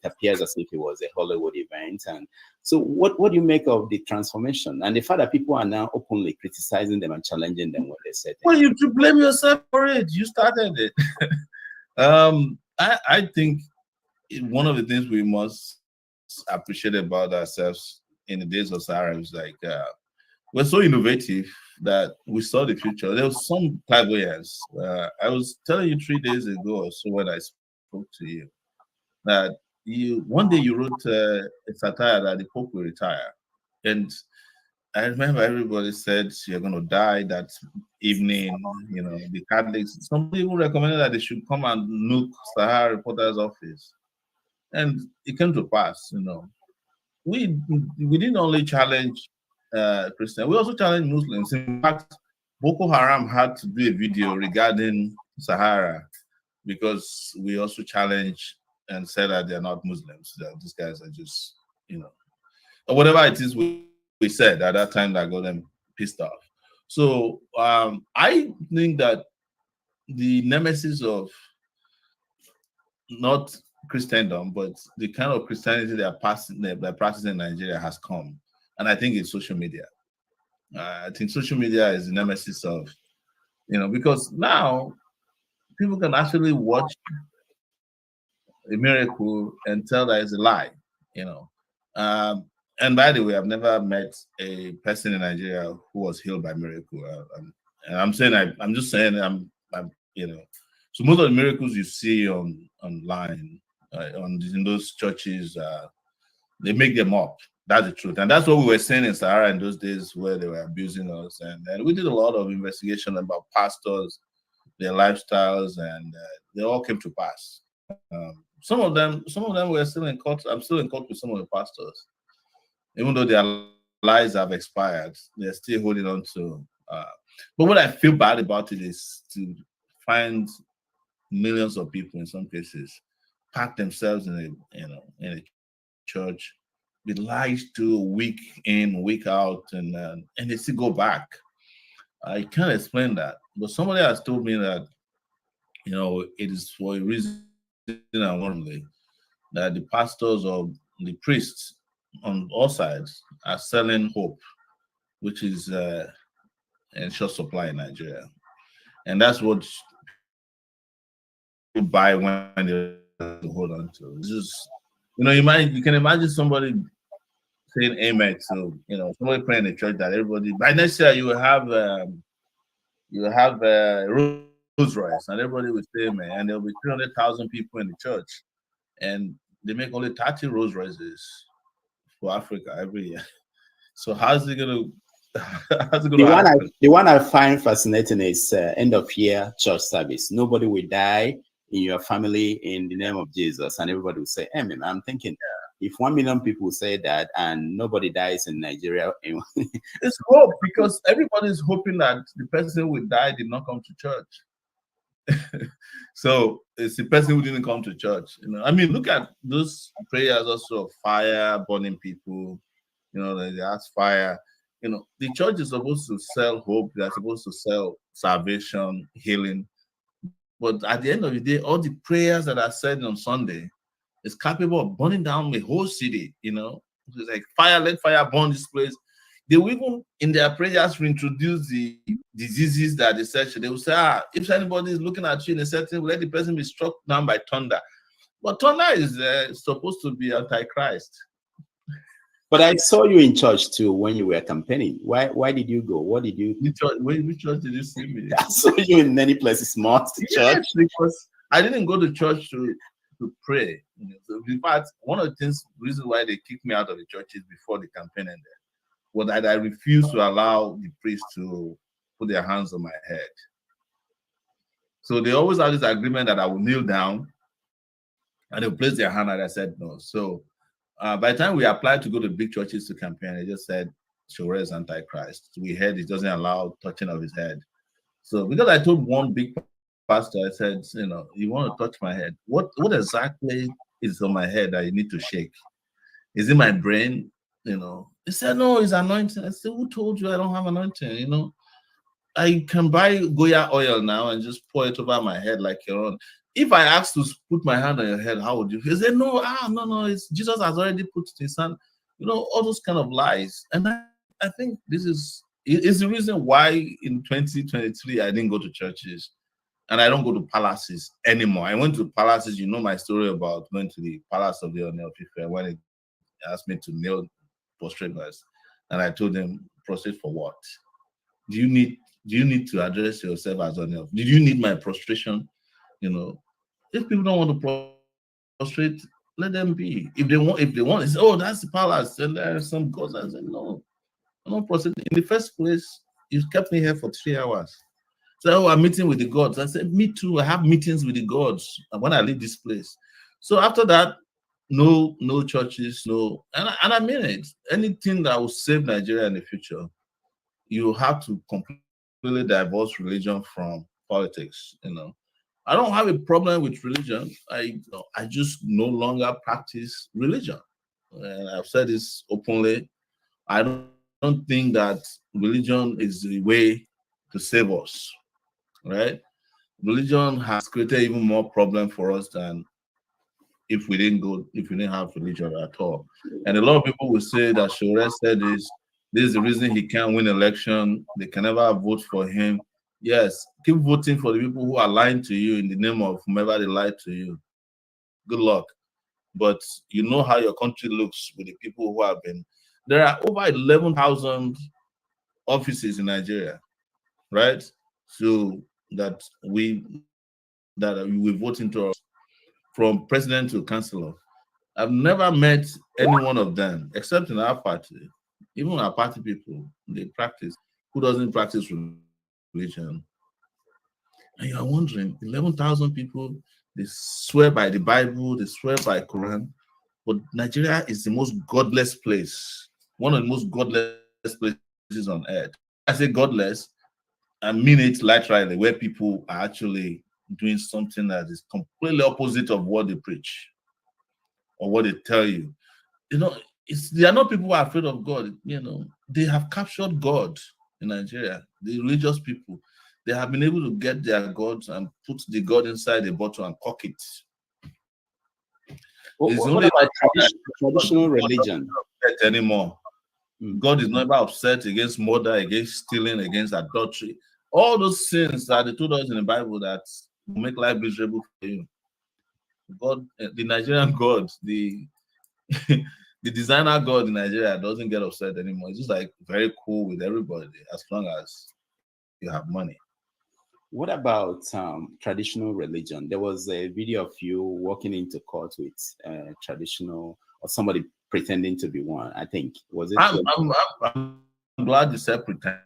appears as if it was a Hollywood event. And so what do you make of the transformation and the fact that people are now openly criticizing them and challenging them when they say things? Well, you should blame yourself for it. You started it. I think one of the things we must appreciate about ourselves in the days of Sahara is like we're so innovative that we saw the future. There was some clairvoyance. I was telling you 3 days ago or so when I spoke to you that one day you wrote a satire that the Pope will retire, and I remember everybody said you're going to die that evening. You know, the Catholics, some people recommended that they should come and nuke Sahara Reporter's office, and it came to pass. You know, we didn't only challenge Christians, we also challenged Muslims. In fact, Boko Haram had to do a video regarding Sahara because we also challenged and said that they're not Muslims, that these guys are just, you know, or whatever it is we said at that time that got them pissed off. So I think that the nemesis of not Christendom, but the kind of Christianity they're practicing in Nigeria has come. And I think it's social media. I think social media is the nemesis of, you know, because now people can actually watch a miracle and tell that it's a lie, you know. And by the way, I've never met a person in Nigeria who was healed by miracle. And I'm saying, I'm just saying, I'm you know. So most of the miracles you see online, in those churches, they make them up. That's the truth, and that's what we were saying in Sahara in those days where they were abusing us. And we did a lot of investigation about pastors, their lifestyles, and they all came to pass. Some of them were still in court. I'm still in court with some of the pastors, even though their lives have expired. They're still holding on to. But what I feel bad about it is to find millions of people in some cases pack themselves in a church with lies to week in, week out, and they still go back. I can't explain that, but somebody has told me that it is for a reason normally that the pastors or the priests on all sides are selling hope, which is in short supply in Nigeria, and that's what you buy when they hold on to. This is, you can imagine somebody saying amen to somebody praying in the church that everybody by next year you will have Rolls Royce, and everybody will say amen, and there'll be 300,000 people in the church, and they make only 30 Rolls Royces for Africa every year. So how's it gonna happen? The one I find fascinating is end of year church service. Nobody will die in your family in the name of Jesus, and everybody will say amen. I'm thinking, if 1 million people say that and nobody dies in Nigeria, it's hope, because everybody's hoping that the person who died did not come to church. So it's the person who didn't come to church. I mean, look at those prayers also of fire, burning people. They ask fire. The church is supposed to sell hope. They're supposed to sell salvation, healing. But at the end of the day, all the prayers that are said on Sunday is capable of burning down the whole city. It's like fire, let fire burn this place. They will even, in their prayers, reintroduce the diseases that they said. They will say, if anybody is looking at you in a certain way, let the person be struck down by thunder. But thunder is supposed to be Antichrist. But I saw you in church too when you were campaigning. Why did you go? What did you? Which church did you see me? I saw you in many places, mosque, church. Because I didn't go to church to pray. So in fact, one of the reasons why they kicked me out of the churches before the campaign ended was that I refused to allow the priest to put their hands on my head. So they always have this agreement that I will kneel down and they'll place their hand, and I said no. So by the time we applied to go to big churches to campaign, they just said Sowore is Antichrist. We heard it doesn't allow touching of his head. So because I told one big pastor, I said, you want to touch my head? What exactly is on my head that you need to shake? Is it my brain? He said, no, it's anointing. I said, who told you I don't have anointing? I can buy Goya oil now and just pour it over my head like your own. If I asked to put my hand on your head, how would you feel? He said, no, it's Jesus has already put his hand, all those kind of lies. And I think this is the reason why in 2023 I didn't go to churches and I don't go to palaces anymore. I went to palaces, my story about going to the palace of the Ooni of Ife when it asked me to kneel, prostrate myself, and I told them, prostrate for what? Do you need to address yourself as Ooni of Ife? Did you need my prostration? If people don't want to prostrate, let them be. If they want, it's, that's the palace, and there are some gods. I said, no, I'm not prostrating. In the first place, you kept me here for 3 hours. So I'm meeting with the gods. I said, me too. I have meetings with the gods when I leave this place. So after that, no churches, no, and I mean it. Anything that will save Nigeria in the future, you have to completely divorce religion from politics. I don't have a problem with religion. I just no longer practice religion. And I've said this openly. I don't think that religion is the way to save us, right? Religion has created even more problem for us than if we didn't have religion at all. And a lot of people will say that Sowore said this is the reason he can't win election. They can never vote for him. Yes, keep voting for the people who are lying to you in the name of whomever they lied to you. Good luck. But you know how your country looks with the people who have been There are over 11,000 offices in Nigeria, right? So that we vote into, from president to councillor. I've never met any one of them, except in our party. Even our party people, they practice. Who doesn't practice religion? And you're wondering, 11,000 people, they swear by the Bible, they swear by Quran, but Nigeria is the most godless place, one of the most godless places on earth. I say godless, I mean it literally, where people are actually doing something that is completely opposite of what they preach or what they tell you. You know, they are not people who are afraid of God. You know, they have captured God in Nigeria. The religious people, they have been able to get their gods and put the God inside a bottle and cock it. What about traditional religion? Anymore. God is never upset against murder, against stealing, against adultery. All those sins that they told us in the Bible that will make life miserable for you. God, the Nigerian God, the the designer God in Nigeria doesn't get upset anymore. It's just like very cool with everybody as long as you have money. What about traditional religion? There was a video of you walking into court with traditional, or somebody pretending to be one, I think. Was it? I'm glad you said pretend.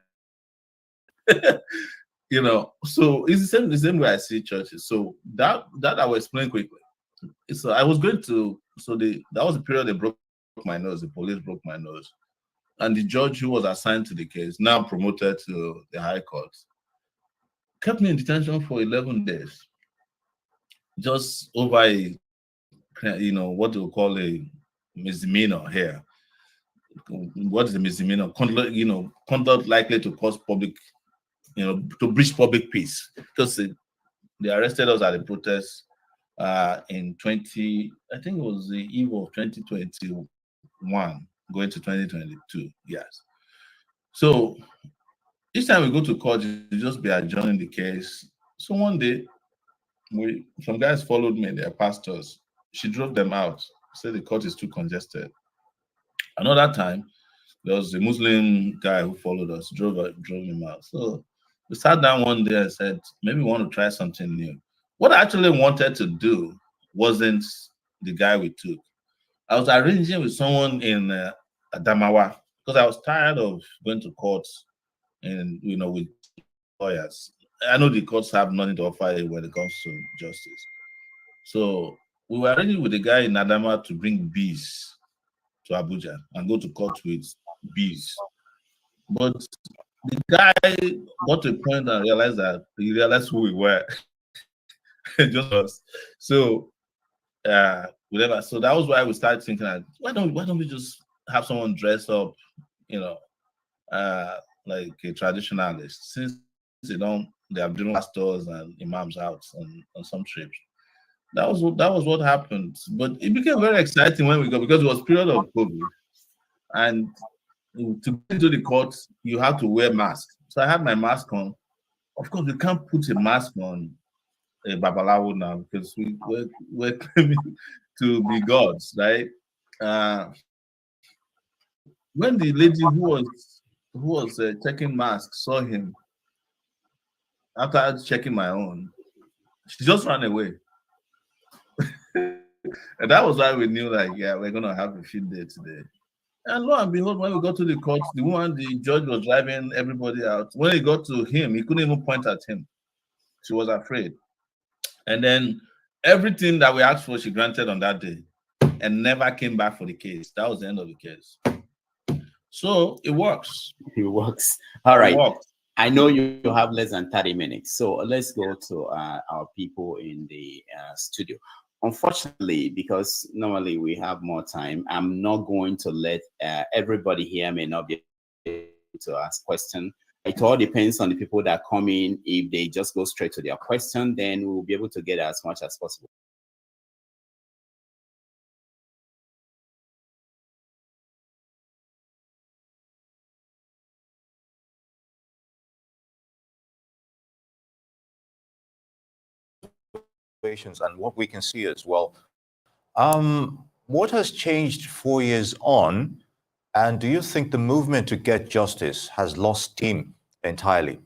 You know, so it's the same way I see churches. So that I will explain quickly. So I was going to, that was the period they broke my nose. The police broke my nose, and the judge who was assigned to the case, now promoted to the High Court, kept me in detention for 11 days, just over a, you know, what they call a misdemeanor here. What is a misdemeanor? Conduct likely to cause public, to breach public peace. Because they arrested us at a protest in I think it was the eve of 2021, going to 2022. Yes. So each time we go to court, you just be adjourning the case. So one day, some guys followed me, they're pastors. She drove them out, said the court is too congested. Another time, there was a Muslim guy who followed us, drove him out. So we sat down one day and said, maybe we want to try something new. What I actually wanted to do wasn't the guy we took. I was arranging with someone in Adamawa because I was tired of going to courts and, with lawyers. I know the courts have nothing to offer when it comes to justice. So we were arranging with the guy in Adamawa to bring bees to Abuja and go to court with bees. But the guy got to a point and realized who we were. Just us. So whatever. So that was why we started thinking that why don't we just have someone dress up, like a traditionalist, since they have driven pastors and imams out on some trips. That was what happened. But it became very exciting when we got, because it was period of COVID, and to get into the court you have to wear masks. So I had my mask on. Of course, we can't put a mask on a babalawo now because we're claiming to be gods, right? When the lady who was checking masks saw him, after checking my own, she just ran away. And that was why we knew, like, yeah, we're gonna have a field day today. And lo and behold, when we got to the court, the judge was driving everybody out. When he got to him, he couldn't even point at him. She was afraid. And then everything that we asked for, she granted on that day and never came back for the case. That was the end of the case. So it works. It works. All right. I know you have less than 30 minutes. So let's go to our people in the studio. Unfortunately, because normally we have more time, I'm not going to let everybody here may not be able to ask questions. It all depends on the people that come in. If they just go straight to their question, then we'll be able to get as much as possible. And what we can see as well. What has changed 4 years on, And do you think the movement to get justice has lost steam entirely?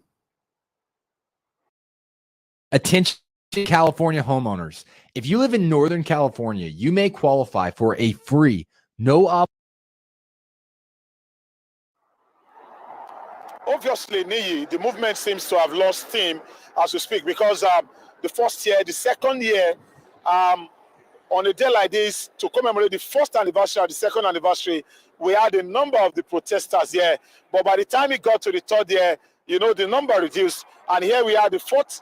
Attention, California homeowners. If you live in Northern California, you may qualify for a free, no Obviously, Niyi, the movement seems to have lost steam as we speak, because the first year, the second year, on a day like this, to commemorate the first anniversary or the second anniversary, we had a number of the protesters here. But by the time it got to the third year, the number reduced. And here we are, the fourth,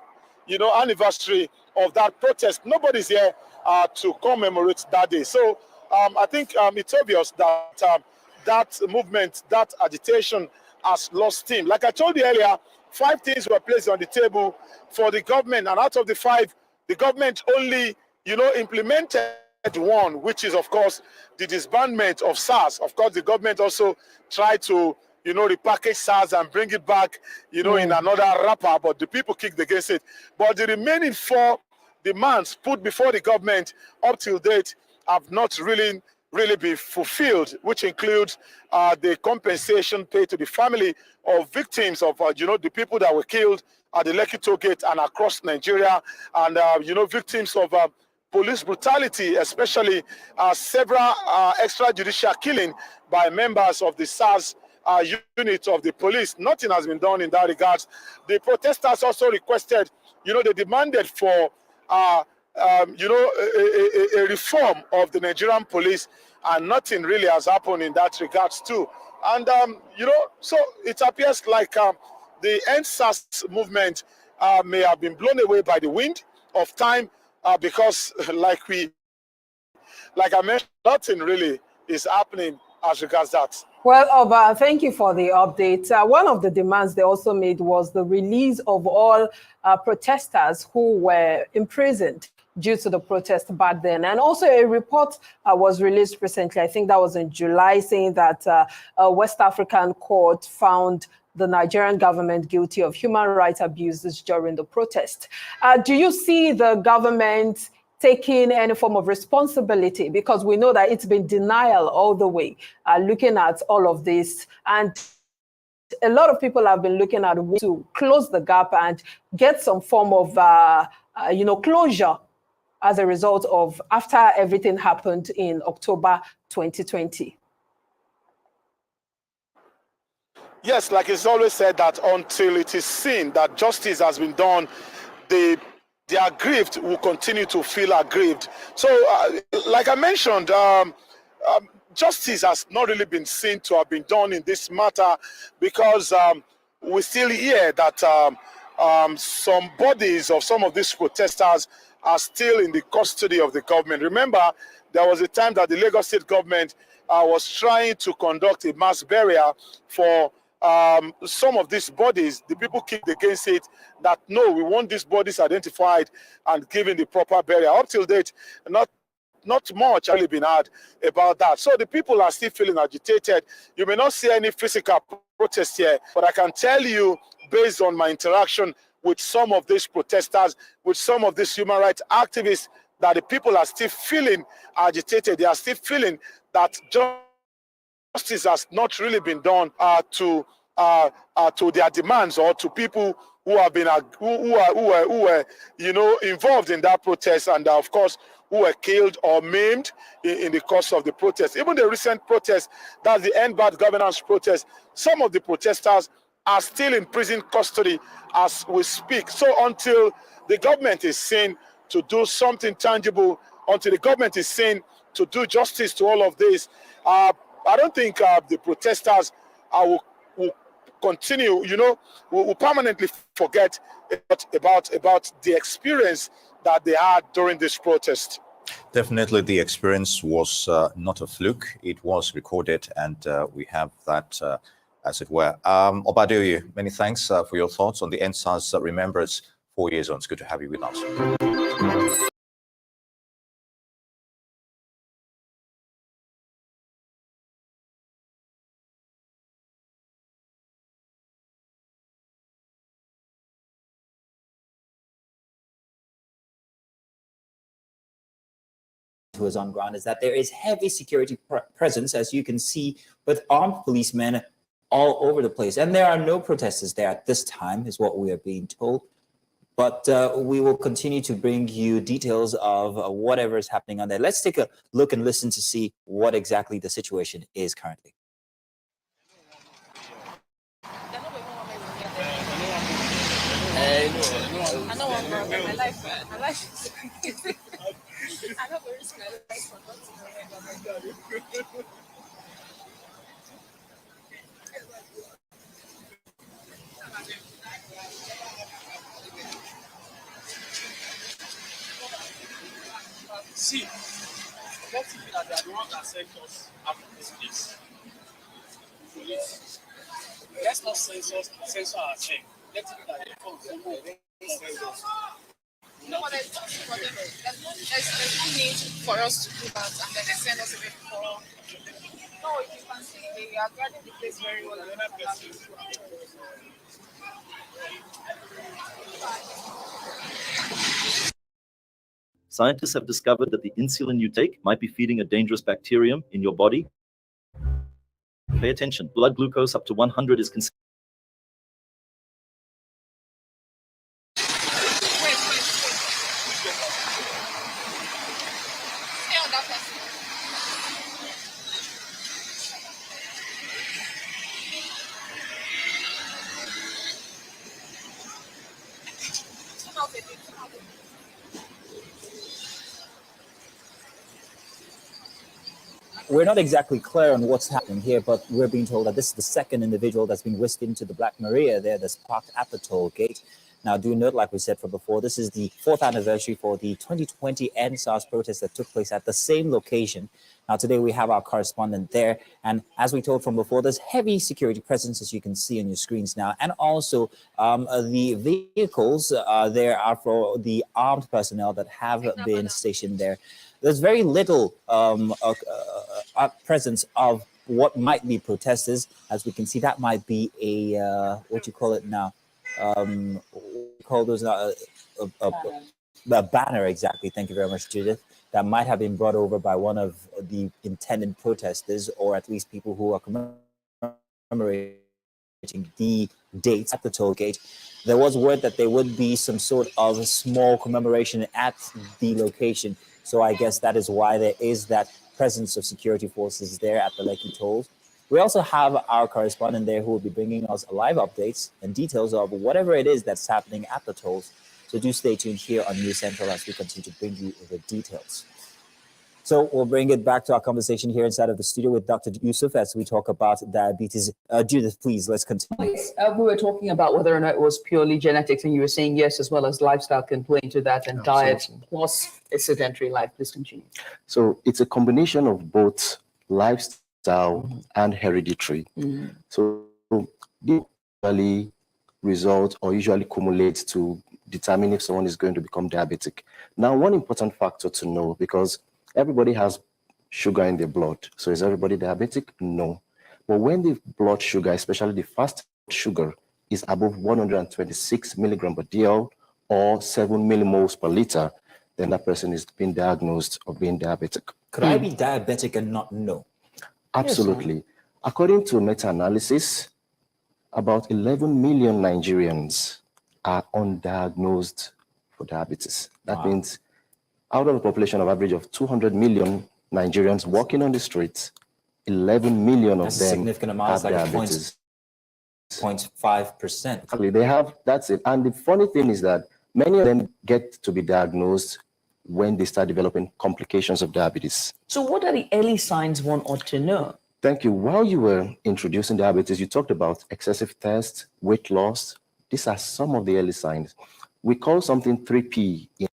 anniversary of that protest. Nobody's here to commemorate that day. So I think it's obvious that that movement, that agitation has lost steam. Like I told you earlier, 5 things were placed on the table for the government, and out of the 5, the government only, implemented one, which is, of course, the disbandment of SARS. Of course, the government also tried to, repackage SARS and bring it back, in another wrapper, but the people kicked against it. But the remaining 4 demands put before the government up till date have not really been fulfilled, which includes the compensation paid to the family of victims of, the people that were killed at the Lekki toll gate and across Nigeria, and, victims of police brutality, especially several extrajudicial killing by members of the SARS unit of the police. Nothing has been done in that regard. The protesters also requested, they demanded for, a reform of the Nigerian police, and nothing really has happened in that regards too. And, so it appears like the End SARS movement may have been blown away by the wind of time, because like I mentioned, nothing really is happening as regards that. Well, Oba, thank you for the update. One of the demands they also made was the release of all protesters who were imprisoned due to the protest back then. And also a report was released recently, I think that was in July, saying that a West African court found the Nigerian government guilty of human rights abuses during the protest. Do you see the government taking any form of responsibility? Because we know that it's been denial all the way, looking at all of this. And a lot of people have been looking at ways to close the gap and get some form of, closure as a result of after everything happened in October 2020. Yes, like it's always said, that until it is seen that justice has been done, the aggrieved will continue to feel aggrieved. So, like I mentioned, justice has not really been seen to have been done in this matter, because we still hear that some bodies of some of these protesters are still in the custody of the government. Remember, there was a time that the Lagos State government was trying to conduct a mass burial for some of these bodies. The people kicked against it, that no, we want these bodies identified and given the proper burial. Up till date, not much has really been heard about that. So the people are still feeling agitated. You may not see any physical protest here, but I can tell you, based on my interaction with some of these protesters, with some of these human rights activists, that the people are still feeling agitated. They are still feeling that justice has not really been done to their demands, or to people who have been who were involved in that protest, and of course who were killed or maimed in the course of the protest. Even the recent protest, that's the End Bad Governance protest, some of the protesters are still in prison custody as we speak. So until the government is seen to do something tangible, until the government is seen to do justice to all of this, I don't think the protesters will continue, will permanently forget about the experience that they had during this protest. Definitely, the experience was not a fluke. It was recorded, and we have that, as it were. Oba Adeoye, many thanks for your thoughts on the End SARS Remembrance 4 years on. It's good to have you with us. who is on ground is that there is heavy security presence, as you can see, with armed policemen all over the place. And there are no protesters there at this time, is what we are being told. But we will continue to bring you details of whatever is happening on there. Let's take a look and listen to see what exactly the situation is currently. See, let's see that they are the ones that sent us out of this place. Police. Let's not censor ourselves. Let's see that they come somewhere. No, but there's no need for us to do that, and then they send us away for. No, you can see they are guarding the place very well. Scientists have discovered that the insulin you take might be feeding a dangerous bacterium in your body. Pay attention. Blood glucose up to 100 is considered. We're not exactly clear on what's happening here, but we're being told that this is the second individual that's been whisked into the Black Maria there that's parked at the toll gate. Now, do note, like we said from before, this is the 4th anniversary for the 2020 NSAS protest that took place at the same location. Now, today we have our correspondent there. And as we told from before, there's heavy security presence, as you can see on your screens now. And also the vehicles there are for the armed personnel that have been stationed there. There's very little presence of what might be protesters. As we can see, that might be a, what you call it now? We call those a banner, exactly. Thank you very much, Judith. That might have been brought over by one of the intended protesters, or at least people who are commemorating the dates at the toll gate. There was word that there would be some sort of small commemoration at the location. So I guess that is why there is that presence of security forces there at the Lekki tolls. We also have our correspondent there who will be bringing us live updates and details of whatever it is that's happening at the tolls. So do stay tuned here on News Central as we continue to bring you the details. So we'll bring it back to our conversation here inside of the studio with Dr. Yusuf as we talk about diabetes. Judith, please, let's continue. We were talking about whether or not it was purely genetics, and you were saying yes, as well as lifestyle can play into that, and diet plus a sedentary life. Please continue. So it's a combination of both lifestyle and hereditary. So they usually result or usually accumulate to determine if someone is going to become diabetic. Now, one important factor to know, because everybody has sugar in their blood. So is everybody diabetic? No. But when the blood sugar, especially the fasted sugar, is above 126 milligram per DL or 7 millimoles per liter, then that person is being diagnosed of being diabetic. Could I be diabetic and not know? Absolutely. Yes, according to a meta-analysis, about 11 million Nigerians are undiagnosed for diabetes. That means out of a population of average of 200 million Nigerians walking on the streets, 11 million of them have diabetes. 0.5%. They have, that's it. And the funny thing is that many of them get to be diagnosed when they start developing complications of diabetes. So what are the early signs one ought to know? Thank you. While you were introducing diabetes, you talked about excessive thirst, weight loss. These are some of the early signs. We call something 3P in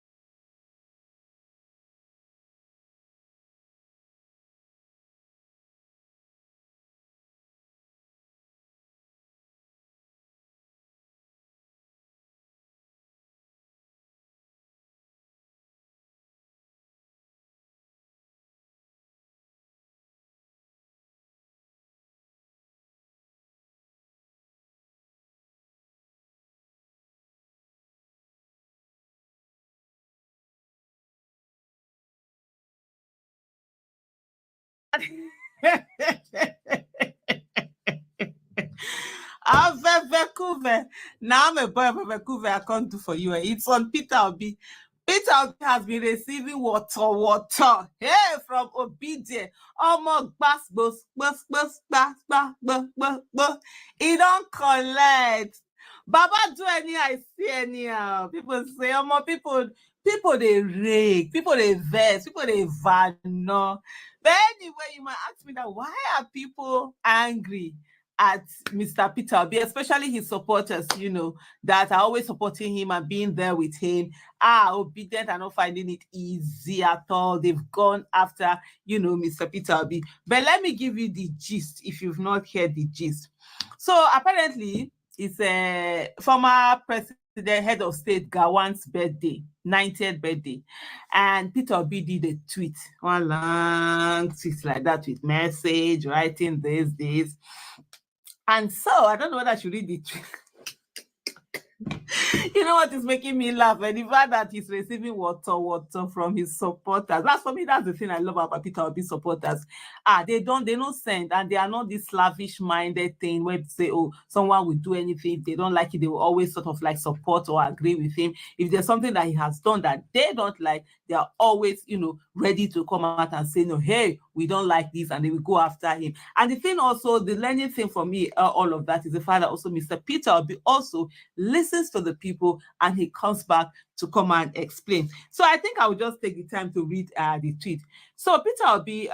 Now I'm a boy of Vekuve, I can't do for you. It's on Peter Obi. Peter Obi has been receiving water. Hey, from Obidie. He don't collect. Baba do any, I see anyhow. People say, people they rake, people they vex, people they vano. But anyway, you might ask me that why are people angry at Mr. Peter Obi, especially his supporters, that are always supporting him and being there with him, obedient and not finding it easy at all. They've gone after, Mr. Peter Obi. But let me give you the gist if you've not heard the gist. So apparently, it's a former president, head of state, Gawan's birthday, 90th birthday. And Peter Obi did a tweet, one long tweet like that with message, writing this. And so, I don't know whether I should read it. You know what is making me laugh? And the fact that he's receiving water from his supporters. That's for me, that's the thing I love about Peter Obi supporters. They don't send, and they are not this lavish-minded thing where they say, oh, someone will do anything. If they don't like it, they will always sort of like support or agree with him. If there's something that he has done that they don't like, they are always, ready to come out and say, no, hey, we don't like this, and they will go after him. And the thing also, the learning thing for me, all of that is the fact that also Mr. Peter Obi also listens to the people and he comes back to come and explain. So I think I will just take the time to read the tweet. So Peter Obi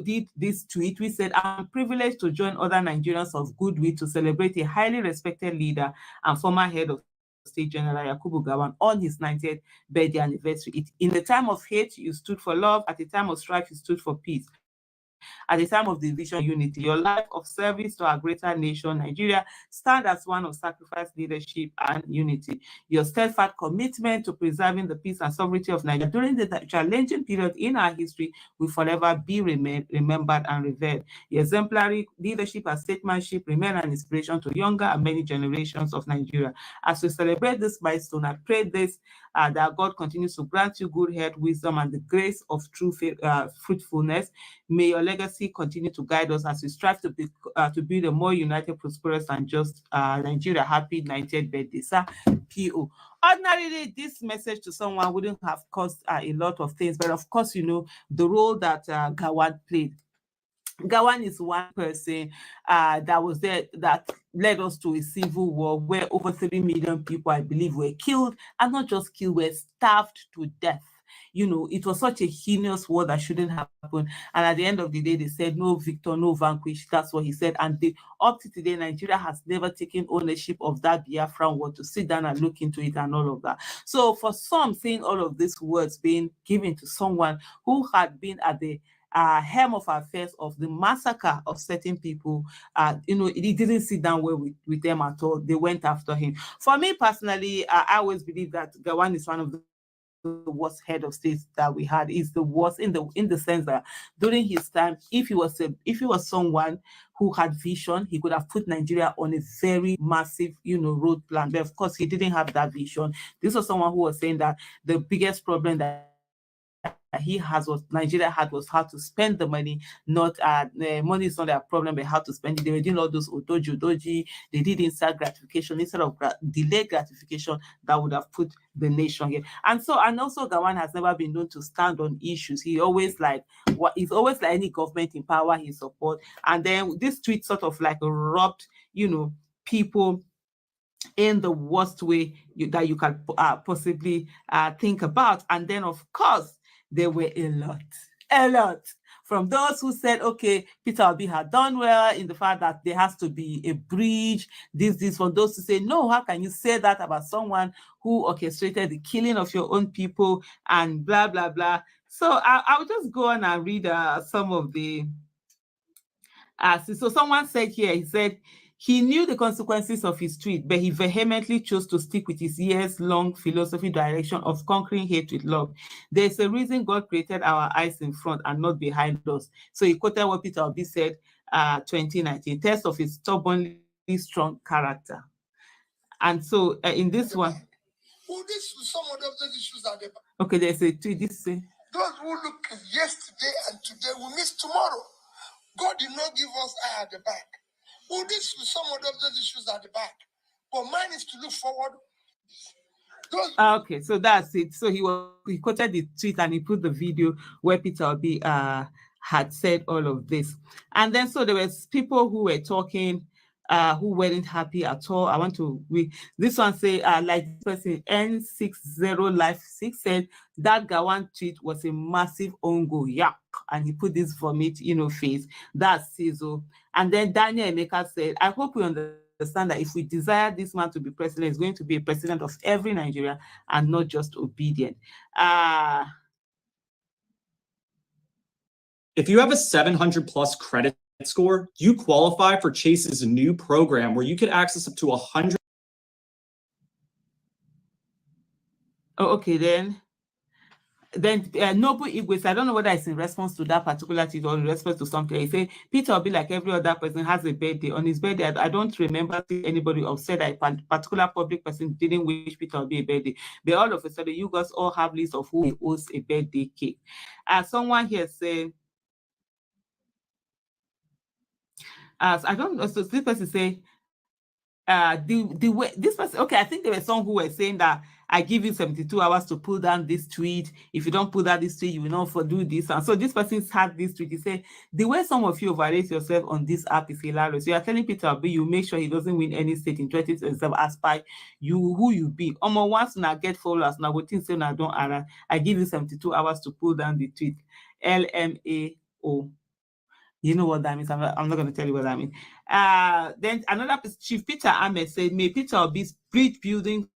did this tweet. We said, I'm privileged to join other Nigerians of goodwill to celebrate a highly respected leader and former head of State General Yakubu Gowon on his 90th birthday anniversary. In the time of hate, you stood for love. At the time of strife, you stood for peace. At the time of division, unity. Your life of service to our greater nation, Nigeria, stand as one of sacrifice, leadership, and unity. Your steadfast commitment to preserving the peace and sovereignty of Nigeria during the challenging period in our history will forever be remembered and revered. Your exemplary leadership and statesmanship remain an inspiration to younger and many generations of Nigeria. As we celebrate this milestone, I pray this that God continues to grant you good health, wisdom, and the grace of true fruitfulness. May your legacy continue to guide us as we strive to build a more united, prosperous, and just Nigeria. Happy 90th birthday, sir. P.O. Ordinarily, this message to someone wouldn't have caused a lot of things, but of course, the role that Gowon played. Gowon is one person that was there that led us to a civil war where over 3 million people, I believe, were killed, and not just killed, were starved to death. It was such a heinous war that shouldn't happen. And at the end of the day, they said, no victor, no vanquish. That's what he said. And up to today, Nigeria has never taken ownership of that Biafran war to sit down and look into it and all of that. So for some, seeing all of these words being given to someone who had been at the helm of affairs of the massacre of certain people, he didn't sit down well with them at all. They went after him. For me personally, I always believe that Gowon is one of the worst head of states that we had. Is the worst in the sense that during his time, if he was someone who had vision, he could have put Nigeria on a very massive, road plan. But of course, he didn't have that vision. This was someone who was saying that the biggest problem that Nigeria had was how to spend the money. Not money is not their problem, but how to spend it. They were doing all those odoji. They did instant gratification instead of delayed gratification that would have put the nation here. And also Gowon has never been known to stand on issues. He's always like any government in power he support. And then this tweet sort of like robbed, people in the worst way that you can possibly think about. And then of course, there were a lot from those who said, okay, Peter Obi had done well in the fact that there has to be a bridge, this, from those who say, no, how can you say that about someone who orchestrated the killing of your own people and blah, blah, blah. So I'll just go on and read some of the, so someone said here, he said, he knew the consequences of his tweet, but he vehemently chose to stick with his years-long philosophy direction of conquering hate with love. There's a reason God created our eyes in front and not behind us. So he quoted what Peter Obi said, 2019, test of his stubbornly strong character. And so in this one, some of those issues are there. Okay, there's a tweet. This those who look yesterday and today will miss tomorrow. God did not give us eye at the back. Well, this some of those issues at the back. But mine is to look forward. Okay, so that's it. So he quoted the tweet and he put the video where Peter Obi had said all of this. And then so there was people who were talking who weren't happy at all. I want to read this one. Say like this person N60 Life 6 said that Gawon tweet was a massive own goal. Yuck. And he put this vomit, face. That's Sizzle. And then Daniel Emeka said, I hope we understand that if we desire this man to be president, he's going to be a president of every Nigeria and not just obedient. If you have a 700 plus credit score, you qualify for Chase's new program where you can access up to 100. Oh, okay, then Noble Igwe, I don't know whether it's in response to that particular tweet or in response to something. He said Peter Obi, like every other person, has a birthday. On his birthday, I don't remember anybody upset that a particular public person didn't wish Peter Obi a birthday. But all of a sudden, you guys all have lists of who owes a birthday cake. Someone here said, I don't know. So this person say, the way this person, okay, I think there were some who were saying that I give you 72 hours to pull down this tweet. If you don't pull down this tweet, you will not do this. And so this person had this tweet. He said, the way some of you overrate yourself on this app is hilarious. You are telling Peter Obi, you make sure he doesn't win any state in 2027 as by you who you be. Once now get followers, now go think say now don't error. I give you 72 hours to pull down the tweet. LMAO. You know what that means. I'm not going to tell you what that means. Then another Chief Peter Ahmed said, may Peter Obi's bridge building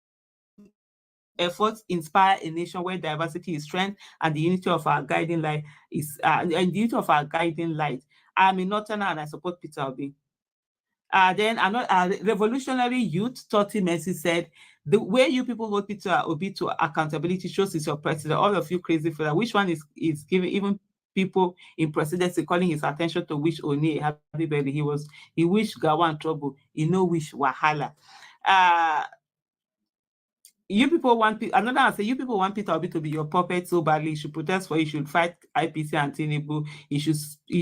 efforts inspire a nation where diversity is strength and the unity of our guiding light is and the unity of our guiding light. I'm a Northerner and I support Peter Obi. Then another revolutionary youth, Totti Mercy said, the way you people hold Peter Obi to accountability shows he's your president. All of you crazy for that. Which one is giving even people in presidency calling his attention to wish Oni a happy birthday? He wished Gawon trouble. He no wish wahala. You people want another answer. You people want Peter Obi to be your puppet so badly. You should protest for it. You should fight IPC and Tinubu. You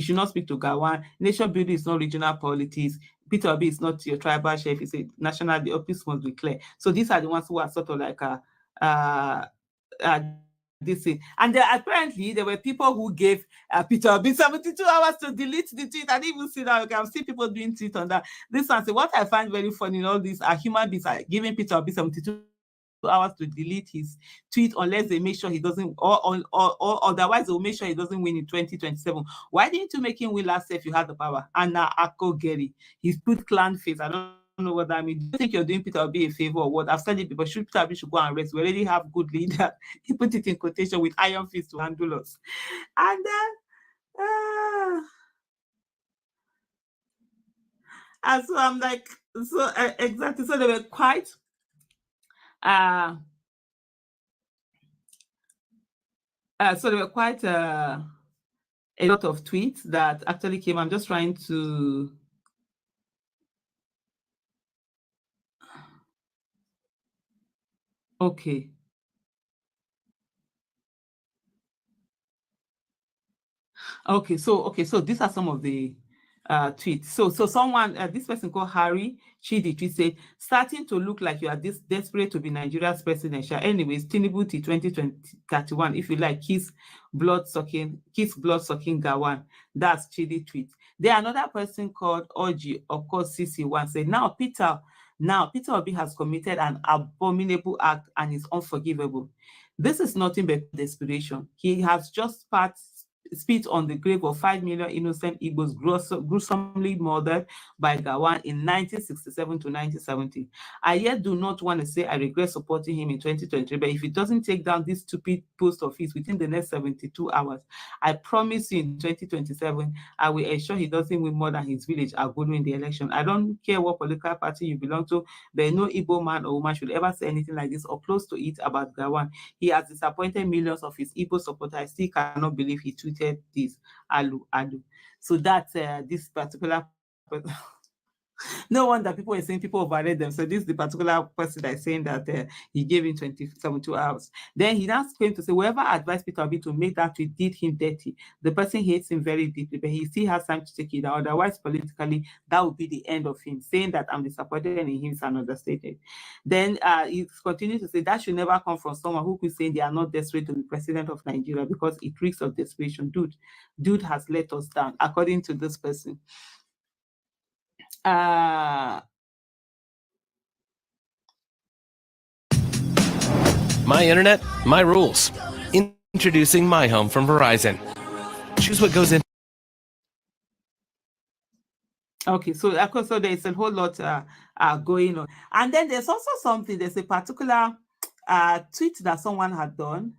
should not speak to Gawon. Nation building is not regional politics. Peter Obi is not your tribal chef. It's a national. The office must be clear. So these are the ones who are sort of like this thing. And apparently there were people who gave Peter Obi 72 hours to delete the tweet. I didn't even see that. Okay, I've seen people doing tweet on that. This one said, what I find very funny in all this are human beings are giving Peter Obi 72 hours to delete his tweet unless they make sure he doesn't, or otherwise they'll make sure he doesn't win in 2027. Why didn't you make him win last year if you had the power? And now Akko Gary, he's put clan face. I don't know what that means. Do you think you're doing Peter Obi a favor or what? I've said it before. Peter Obi should go and rest. We already have good leader. He put it in quotation with iron fist to handle us. And and so I'm like, so exactly. So they were quite a lot of tweets that actually came. I'm just trying to okay. So these are some of the tweets. So someone, this person called Harry Chidi tweet said, starting to look like you are this desperate to be Nigeria's presidential. Anyways, Tinubu to 2031. If you like, kiss blood sucking Gawon. That's Chidi tweet. There another person called Oji, of course, CC1 said, now Peter Obi has committed an abominable act and is unforgivable. This is nothing but desperation. He has just spit on the grave of 5 million innocent Igbos gruesomely murdered by Gawon in 1967 to 1970. I yet do not want to say I regret supporting him in 2023, but if he doesn't take down this stupid post of his within the next 72 hours, I promise you in 2027, I will ensure he doesn't win more than his village Agbodo in the election. I don't care what political party you belong to, but no Igbo man or woman should ever say anything like this or close to it about Gawon. He has disappointed millions of his Igbo supporters. I still cannot believe he tweeted this. Alu. So that's this particular No wonder people were saying people overread them. So this is the particular person that is saying that he gave him 72 hours. Then he now came to say, whoever advised Peter Obi to make that tweet did him dirty. The person hates him very deeply, but he still has time to take it out. Otherwise, politically, that would be the end of him. Saying that I'm disappointed in him is an understatement. Then he continued to say that should never come from someone who could say they are not desperate to be president of Nigeria because it reeks of desperation. Dude has let us down, according to this person. My internet, my rules. Introducing My Home from Verizon. Choose what goes in. Okay, so of course, so there's a whole lot going on, and then there's also something. There's a particular tweet that someone had done.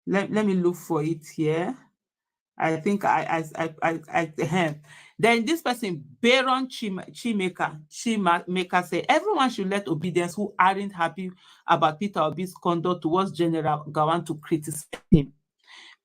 Let me look for it here. I think I then this person, Baron Chimeka said, everyone should let obedience who aren't happy about Peter Obi's conduct towards General Gowon to criticize him.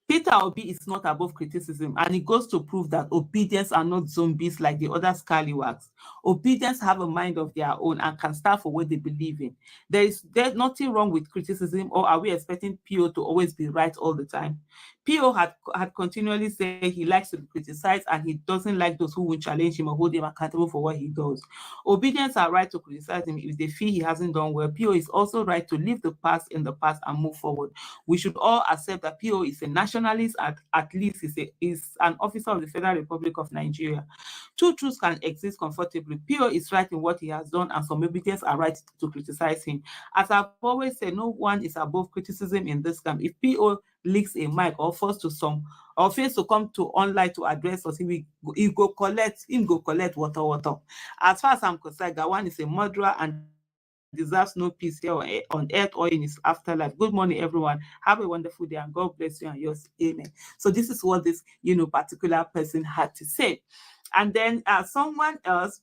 Peter Obi is not above criticism, and it goes to prove that obedience are not zombies like the other scallywags. Obedience have a mind of their own and can stand for what they believe in. There's nothing wrong with criticism, or are we expecting PO to always be right all the time? PO had continually said he likes to be criticized and he doesn't like those who will challenge him or hold him accountable for what he does. Obedience are right to criticize him if they feel he hasn't done well. PO is also right to leave the past in the past and move forward. We should all accept that PO is a nationalist, at least is an officer of the Federal Republic of Nigeria. Two truths can exist comfortably. PO is right in what he has done and some obedience are right to criticize him. As I've always said, no one is above criticism in this camp. If PO leaks a mic or fails to come to online to address us, he go collect water. As far as I'm concerned, Gowon is a murderer and deserves no peace here on earth or in his afterlife. Good morning, everyone. Have a wonderful day and God bless you and yours. Amen. So this is what this particular person had to say. And then someone else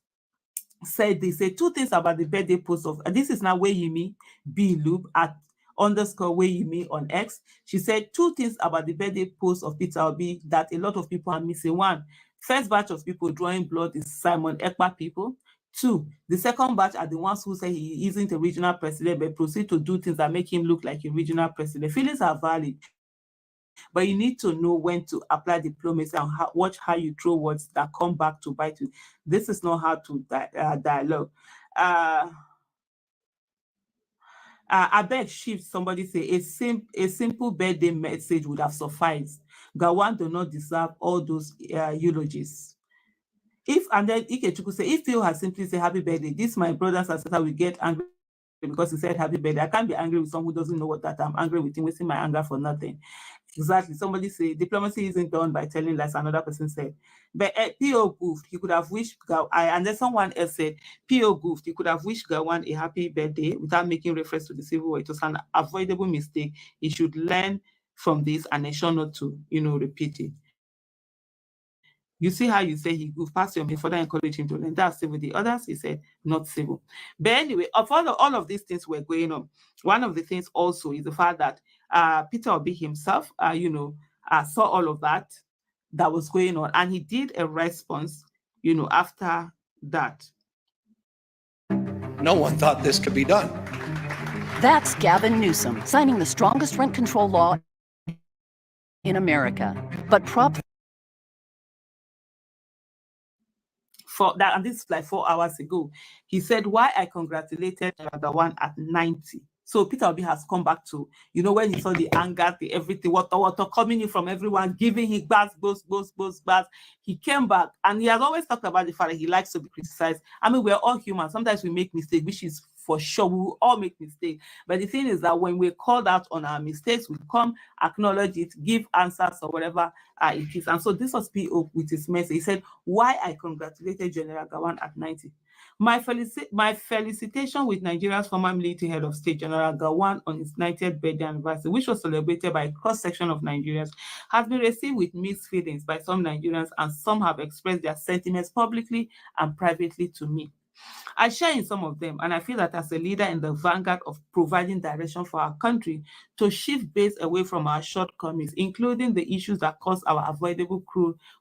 said, they said two things about the birthday post of, this is now Weyimi B. Lube at _Weyimi on X. She said two things about the birthday post of Peter Obi that a lot of people are missing. One, first batch of people drawing blood is Simon Ekpa people. Two, the second batch are the ones who say he isn't a regional president but proceed to do things that make him look like a regional president. Feelings are valid, but you need to know when to apply diplomacy and watch how you throw words that come back to bite you. This is not how to dialogue. I beg shift, somebody say a simple birthday message would have sufficed. Gowon do not deserve all those eulogies. And then Ikechukwu say, if you had simply said happy birthday, this my brothers and sisters will get angry because he said happy birthday. I can't be angry with someone who doesn't know what that I'm angry with him, wasting my anger for nothing. Exactly. Somebody say diplomacy isn't done by telling lies, another person said. But P.O. goofed. He could have wished and then someone else said, P.O. goofed. He could have wished Gowon a happy birthday without making reference to the Civil War. It was an avoidable mistake. He should learn from this and ensure not to, repeat it. You see how you say he goofed past him, further encourage him to learn. That's civil. The others, he said, not civil. But anyway, of all of these things were going on, one of the things also is the fact that Peter Obi himself, saw all of that was going on, and he did a response, after that. No one thought this could be done. That's Gavin Newsom signing the strongest rent control law in America. But for that, and this is like 4 hours ago, he said, why I congratulated the one at 90. So Peter Obi has come back to, when he saw the anger, the everything, water coming in from everyone, giving him buzz. He came back, and he has always talked about the fact that he likes to be criticized. I mean, we're all human. Sometimes we make mistakes, which is for sure. We will all make mistakes. But the thing is that when we're called out on our mistakes, we come, acknowledge it, give answers or whatever it is. And so this was PO with his message. He said, why I congratulated General Gowon at 90. My felicitation with Nigeria's former military head of state, General Gowon, on his 90th birthday anniversary, which was celebrated by a cross-section of Nigerians, has been received with mixed feelings by some Nigerians, and some have expressed their sentiments publicly and privately to me. I share in some of them, and I feel that as a leader in the vanguard of providing direction for our country to shift base away from our shortcomings, including the issues that cause our avoidable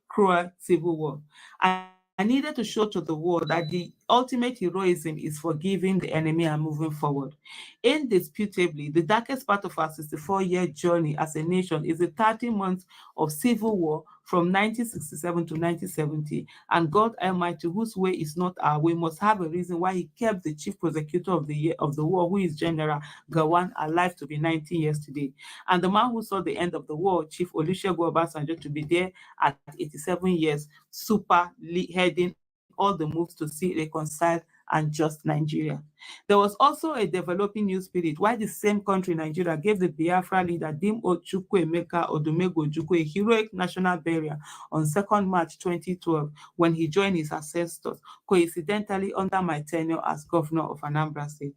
cruel civil war. I needed to show to the world that the ultimate heroism is forgiving the enemy and moving forward. Indisputably, the darkest part of our 64-year journey as a nation is the 30 months of civil war from 1967 to 1970, and God Almighty, whose way is not our way, must have a reason why he kept the chief prosecutor of the war, who is General Gowon, alive to be 90 years today, and the man who saw the end of the war, Chief Olusegun Obasanjo, to be there at 87 years, heading all the moves to see reconciled and just Nigeria. There was also a developing new spirit why the same country, Nigeria, gave the Biafra leader Dim Chukwuemeka Odumegwu Ojukwu a heroic national burial on 2nd March 2012 when he joined his ancestors, coincidentally under my tenure as governor of Anambra State.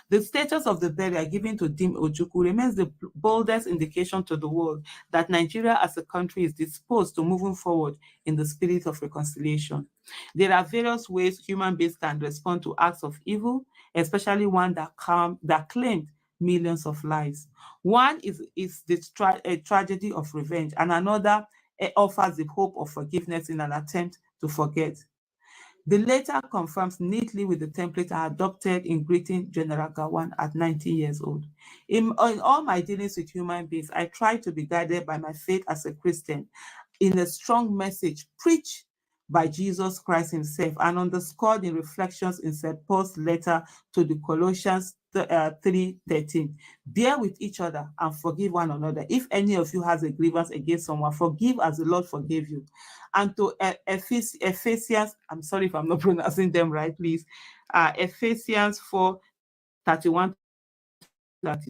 The status of the burial given to Dim Ojukwu remains the boldest indication to the world that Nigeria as a country is disposed to moving forward in the spirit of reconciliation. There are various ways human beings can respond to acts of evil, especially one that claimed millions of lives. One is the tragedy of revenge, and another offers the hope of forgiveness in an attempt to forget. The latter confirms neatly with the template I adopted in greeting General Gowon at 90 years old. In all my dealings with human beings, I try to be guided by my faith as a Christian in a strong message preached by Jesus Christ himself and underscored in reflections in St. Paul's letter to the Colossians 3:13. Bear with each other and forgive one another. If any of you has a grievance against someone, forgive as the Lord forgave you. And to Ephesians, I'm sorry if I'm not pronouncing them right, please. Ephesians 4:31.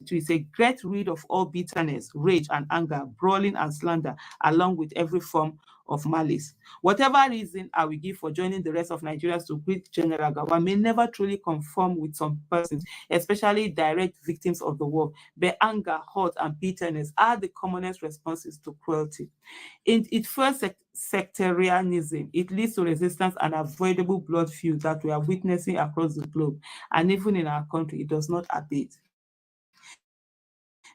To say, get rid of all bitterness, rage, and anger, brawling and slander, along with every form of malice. Whatever reason I will give for joining the rest of Nigerians to greet General Gowon may never truly conform with some persons, especially direct victims of the war. But anger, hurt, and bitterness are the commonest responses to cruelty. In its first sectarianism, it leads to resistance and avoidable blood feud that we are witnessing across the globe, and even in our country, it does not abate.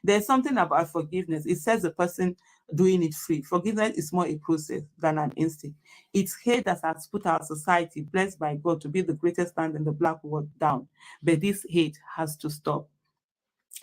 There's something about forgiveness. It sets the person doing it free. Forgiveness is more a process than an instinct. It's hate that has put our society, blessed by God, to be the greatest land in the black world, down. But this hate has to stop.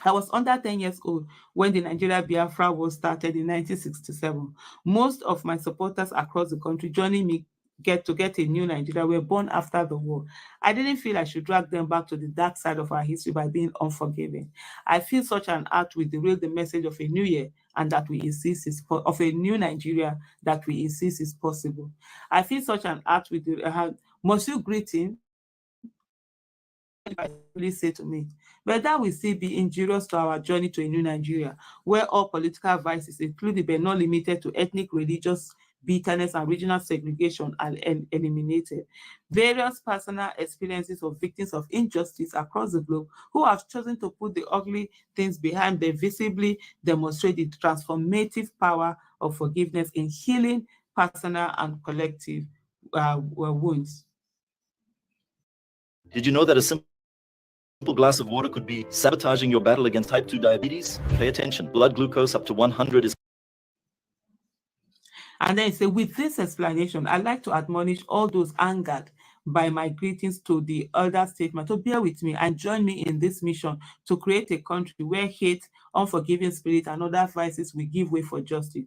I was under 10 years old when the Nigeria Biafra war started in 1967. Most of my supporters across the country joining me to get a new Nigeria were born after the war. I didn't feel I should drag them back to the dark side of our history by being unforgiving. I feel such an act will derail the message of a new year and that we insist is of a new Nigeria that we insist is possible. I feel such an act will must you greet him? Please say to me, but that will still be injurious to our journey to a new Nigeria, where all political vices, including but not limited to ethnic, religious, bitterness, and regional segregation, are eliminated. Various personal experiences of victims of injustice across the globe who have chosen to put the ugly things behind them visibly demonstrate the transformative power of forgiveness in healing personal and collective wounds. Did you know that a simple glass of water could be sabotaging your battle against type 2 diabetes? Pay attention. Blood glucose up to 100 is... And then say, with this explanation, I'd like to admonish all those angered by my greetings to the elder statesman to bear with me and join me in this mission to create a country where hate, unforgiving spirit, and other vices will give way for justice.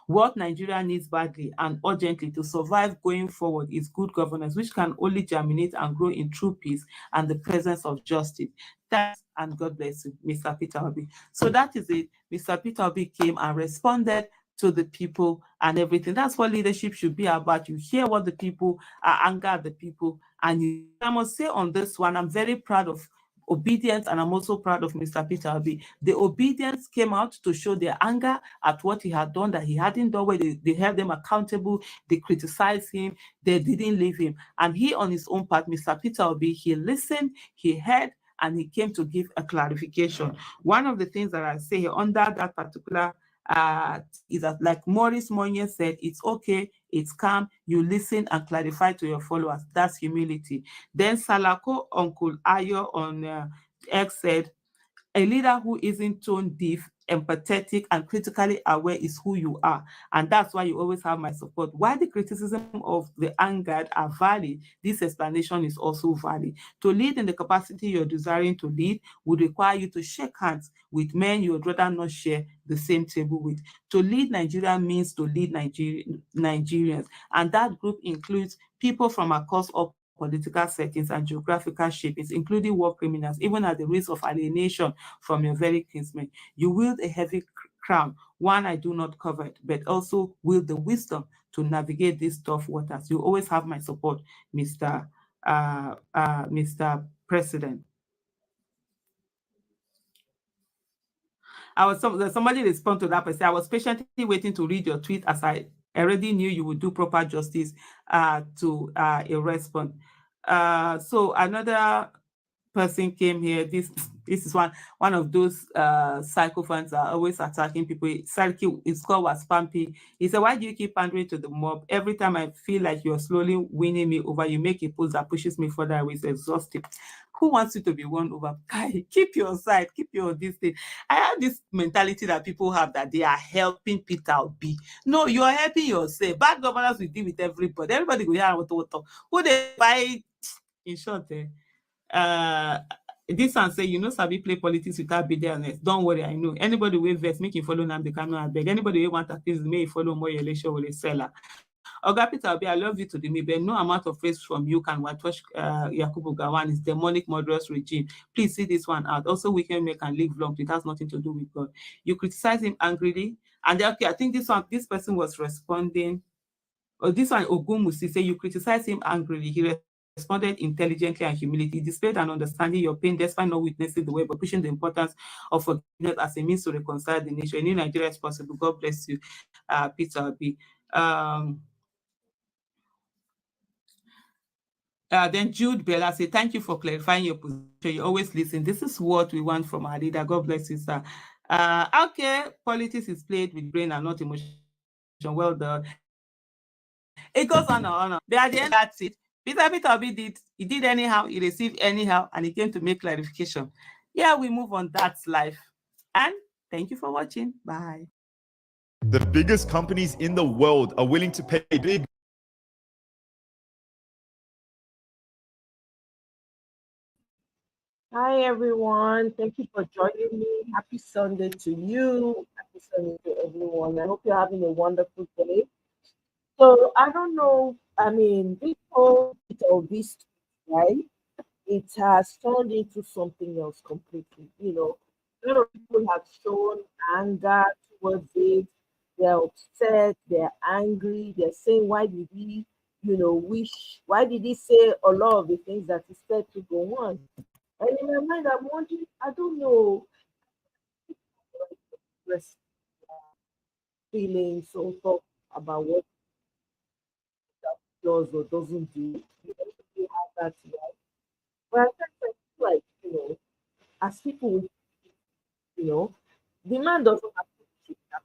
What Nigeria needs badly and urgently to survive going forward is good governance, which can only germinate and grow in true peace and the presence of justice. Thanks, and God bless you, Mr. Peter Obi. So that is it. Mr. Peter Obi came and responded to the people and everything. That's what leadership should be about. You hear what the people are, anger at the people. And I must say on this one, I'm very proud of obedience, and I'm also proud of Mr. Peter Obi. The obedience came out to show their anger at what he had done that he hadn't done, where they held them accountable, they criticized him, they didn't leave him. And he, on his own part, Mr. Peter Obi, he listened, he heard, and he came to give a clarification. One of the things that I say under that particular is that, like Maurice Monye said, it's okay, it's calm, you listen and clarify to your followers. That's humility. Then Salako Uncle Ayo on X said, a leader who isn't tone deaf, empathetic, and critically aware is who you are. And that's why you always have my support. While the criticism of the angered are valid, this explanation is also valid. To lead in the capacity you're desiring to lead would require you to shake hands with men you would rather not share the same table with. To lead Nigeria means to lead Nigerians. And that group includes people from across all political settings and geographical shapings, including war criminals, even at the risk of alienation from your very kinsmen. You wield a heavy crown, one I do not covet, but also wield the wisdom to navigate these tough waters. You always have my support, Mr. President. Somebody respond to that person. I was patiently waiting to read your tweet as I already knew you would do proper justice to a response. So another person came here. This is one of those psychophants that are always attacking people. His call was Pampy. He said, why do you keep pandering to the mob? Every time I feel like you're slowly winning me over, you make a post that pushes me further away. It's exhausting. Who wants you to be won over? Guy, keep your side, keep your this thing. I have this mentality that people have that they are helping Peter Obi. No, you are helping yourself. Bad governors will deal with everybody. Everybody go here what. Who they buy? In short, this one say, you know, Sabi play politics without bitterness. Don't worry, I know. Anybody will vex, make you follow Nnamdi Kanu, I beg. Anybody who want accuse me, follow more election with a seller. Oga Peter Obi, I love you to the but no amount of praise from you can whitewash Yakubu Gowon, demonic murderous regime. Please see this one out. Also, Weekend Make and live long. It has nothing to do with God. You criticize him angrily, and okay, I think this person was responding. Or this one, Ogumusi, say you criticize him angrily. He responded intelligently and humility. He displayed an understanding your pain despite not witnessing the way, but pushing the importance of forgiveness as a means to reconcile the nation. A new Nigeria is possible. God bless you, Peter Obi. Then Jude Bella said, thank you for clarifying your position. You always listen. This is what we want from our leader. God bless you, sir. Okay, politics is played with brain and not emotion. Well done. It goes on and on. But at the end, that's it. Peter Obi did anyhow, he received anyhow, and he came to make clarification. Yeah, we move on. That's life. And thank you for watching. Bye. The biggest companies in the world are willing to pay big. Hi, everyone. Thank you for joining me. Happy Sunday to you. Happy Sunday to everyone. I hope you're having a wonderful day. So I don't know. I mean, this whole bit of this, right? It has turned into something else completely. You know, a lot of people have shown anger towards it. They're upset. They're angry. They're saying, "Why did he, why did he say a lot of the things that he said to go on?" And in my mind, I'm wondering. I don't know. Feelings or thought about what does or doesn't do. You have that right. But I feel like, as people, the man doesn't have to keep that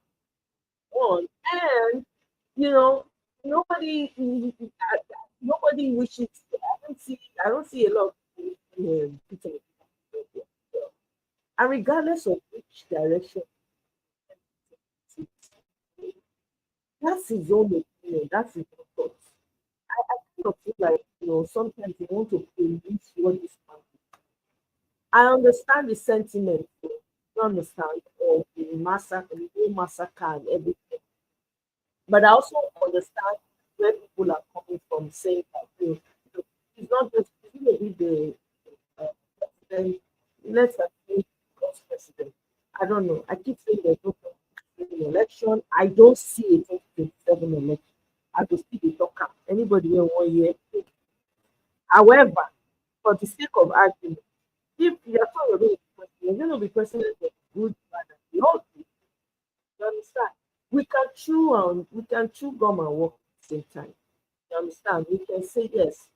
on. And, nobody wishes. I don't see a lot of people. And regardless of which direction, that's his own opinion. That's his own thoughts. I kind of feel like, sometimes you want to police what is happening. I understand the sentiment. I understand the massacre, the whole massacre and everything. But I also understand where people are coming from, saying that it's not just going to be the president. Let's say God's president. I don't know. I keep saying there's no election. I don't see a 2027 election. I will see the talker. Anybody will 1 year. However, for the sake of argument, if you're going to be president, you're going to be president of good father. We all do. You understand? We can chew gum and walk at the same time. You understand? We can say yes,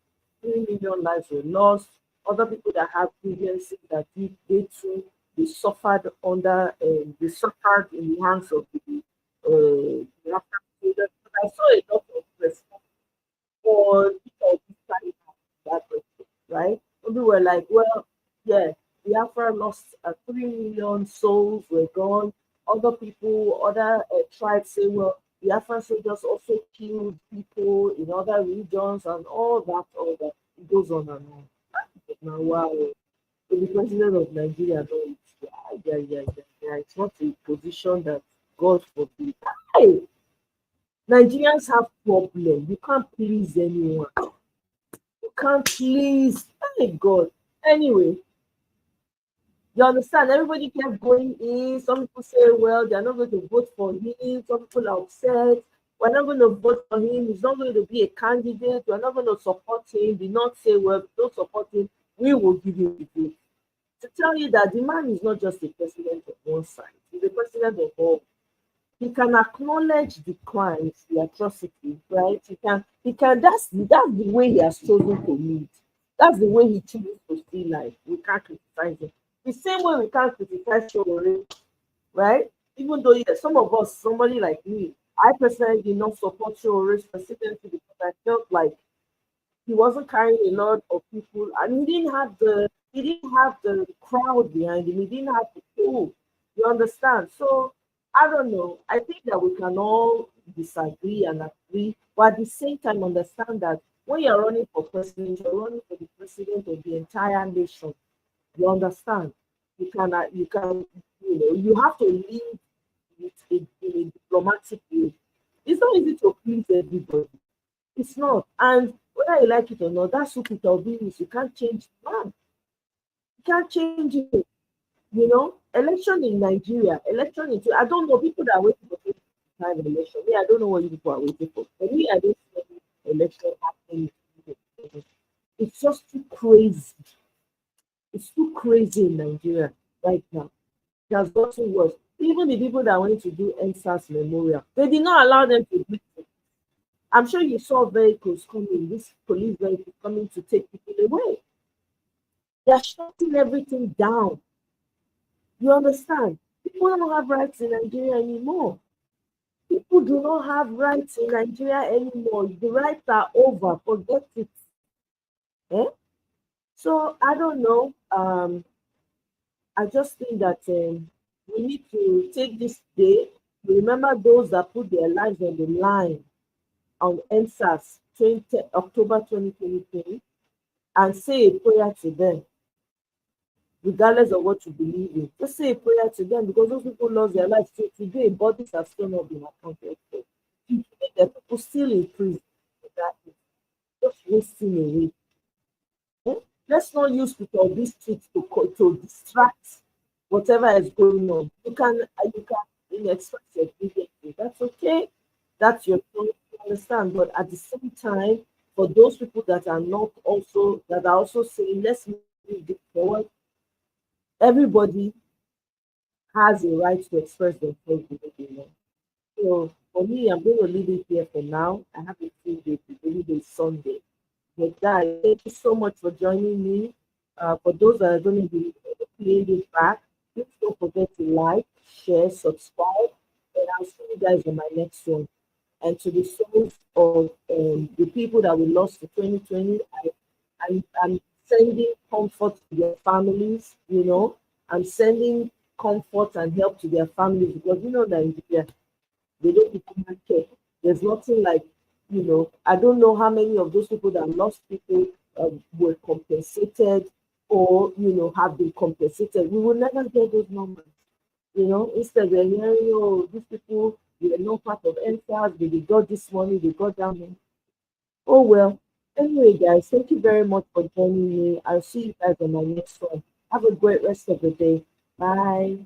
3 million lives were lost. Other people that have grievances that they too they suffered under, they suffered in the hands of the Biafran soldiers. But I saw a lot of response for that question, right? And we were like, well, yeah, Biafra lost 3 million souls were gone. Other people, other tribes say, well, Biafran soldiers also killed people in other regions and all that. It goes on and on. Now, wow, to the president of Nigeria, no, it's not a position that God forbid. Hey, Nigerians have problems. You can't please anyone. You can't please. Hey, God. Anyway, you understand? Everybody kept going in. Some people say, well, they're not going to vote for him. Some people are upset. We're not going to vote for him. He's not going to be a candidate. We're not going to support him. Did not say, well, don't support him. We will give you the vote. To tell you that the man is not just a president of one side. He's a president of all. He can acknowledge the crimes, the atrocities, right? He can, that's the way he has chosen to lead. That's the way he chooses to see life. We can't criticize him. The same way we can't criticize Showore, right? Even though some of us, somebody like me, I personally did not support Showore's presidency because I felt like he wasn't carrying a lot of people, and he didn't have the crowd behind him. He didn't have the pull. You understand? So I don't know. I think that we can all disagree and agree, but at the same time understand that when you're running for president, you're running for the president of the entire nation. You understand? You have to lead in a diplomatic way. It's not easy to please everybody. It's not. And whether you like it or not, that's who Peter Obi is. You can't change the man. You can't change it. You know, election in Nigeria, I don't know, people that are waiting for time election. Me, I don't know what you people are waiting for. For me, I don't see any election happening. It's just too crazy. It's too crazy in Nigeria right now. It has gotten worse. Even the people that went to do NSAS memorial, they did not allow them to do it. I'm sure you saw vehicles coming, this police vehicle coming to take people away. They're shutting everything down. You understand? People don't have rights in Nigeria anymore. People do not have rights in Nigeria anymore. The rights are over. Forget it. Eh? So I don't know. I just think that we need to take this day to remember those that put their lives on the line on NSAS October 2023 and say a prayer to them, regardless of what you believe in. Just say a prayer to them because those people lost their lives. So today, bodies have still not been accounted for. Today, there are people still in prison. Just wasting away. Let's not use these tweets to distract whatever is going on. You can express your grievances. That's okay. That's your choice, you understand. But at the same time, for those people that are also saying, let's move this forward, everybody has a right to express themselves the way they want. So for me, I'm going to leave it here for now. I have a few days. Today is Sunday. But guys, thank you so much for joining me. For those that are going to be playing it back, please don't forget to like, share, subscribe, and I'll see you guys on my next one. And to the souls of the people that we lost in 2020, I'm sending comfort to their families, you know. I'm sending comfort and help to their families because you know that in India, they don't become care. There's nothing like, you know, I don't know how many of those people that lost people were compensated or, you know, have been compensated. We will never get those numbers. You know, instead we're hearing, oh, these people, they are not part of NSAS, they got this money, they got that money. Oh, well. Anyway, guys, thank you very much for joining me. I'll see you guys on my next one. Have a great rest of the day. Bye.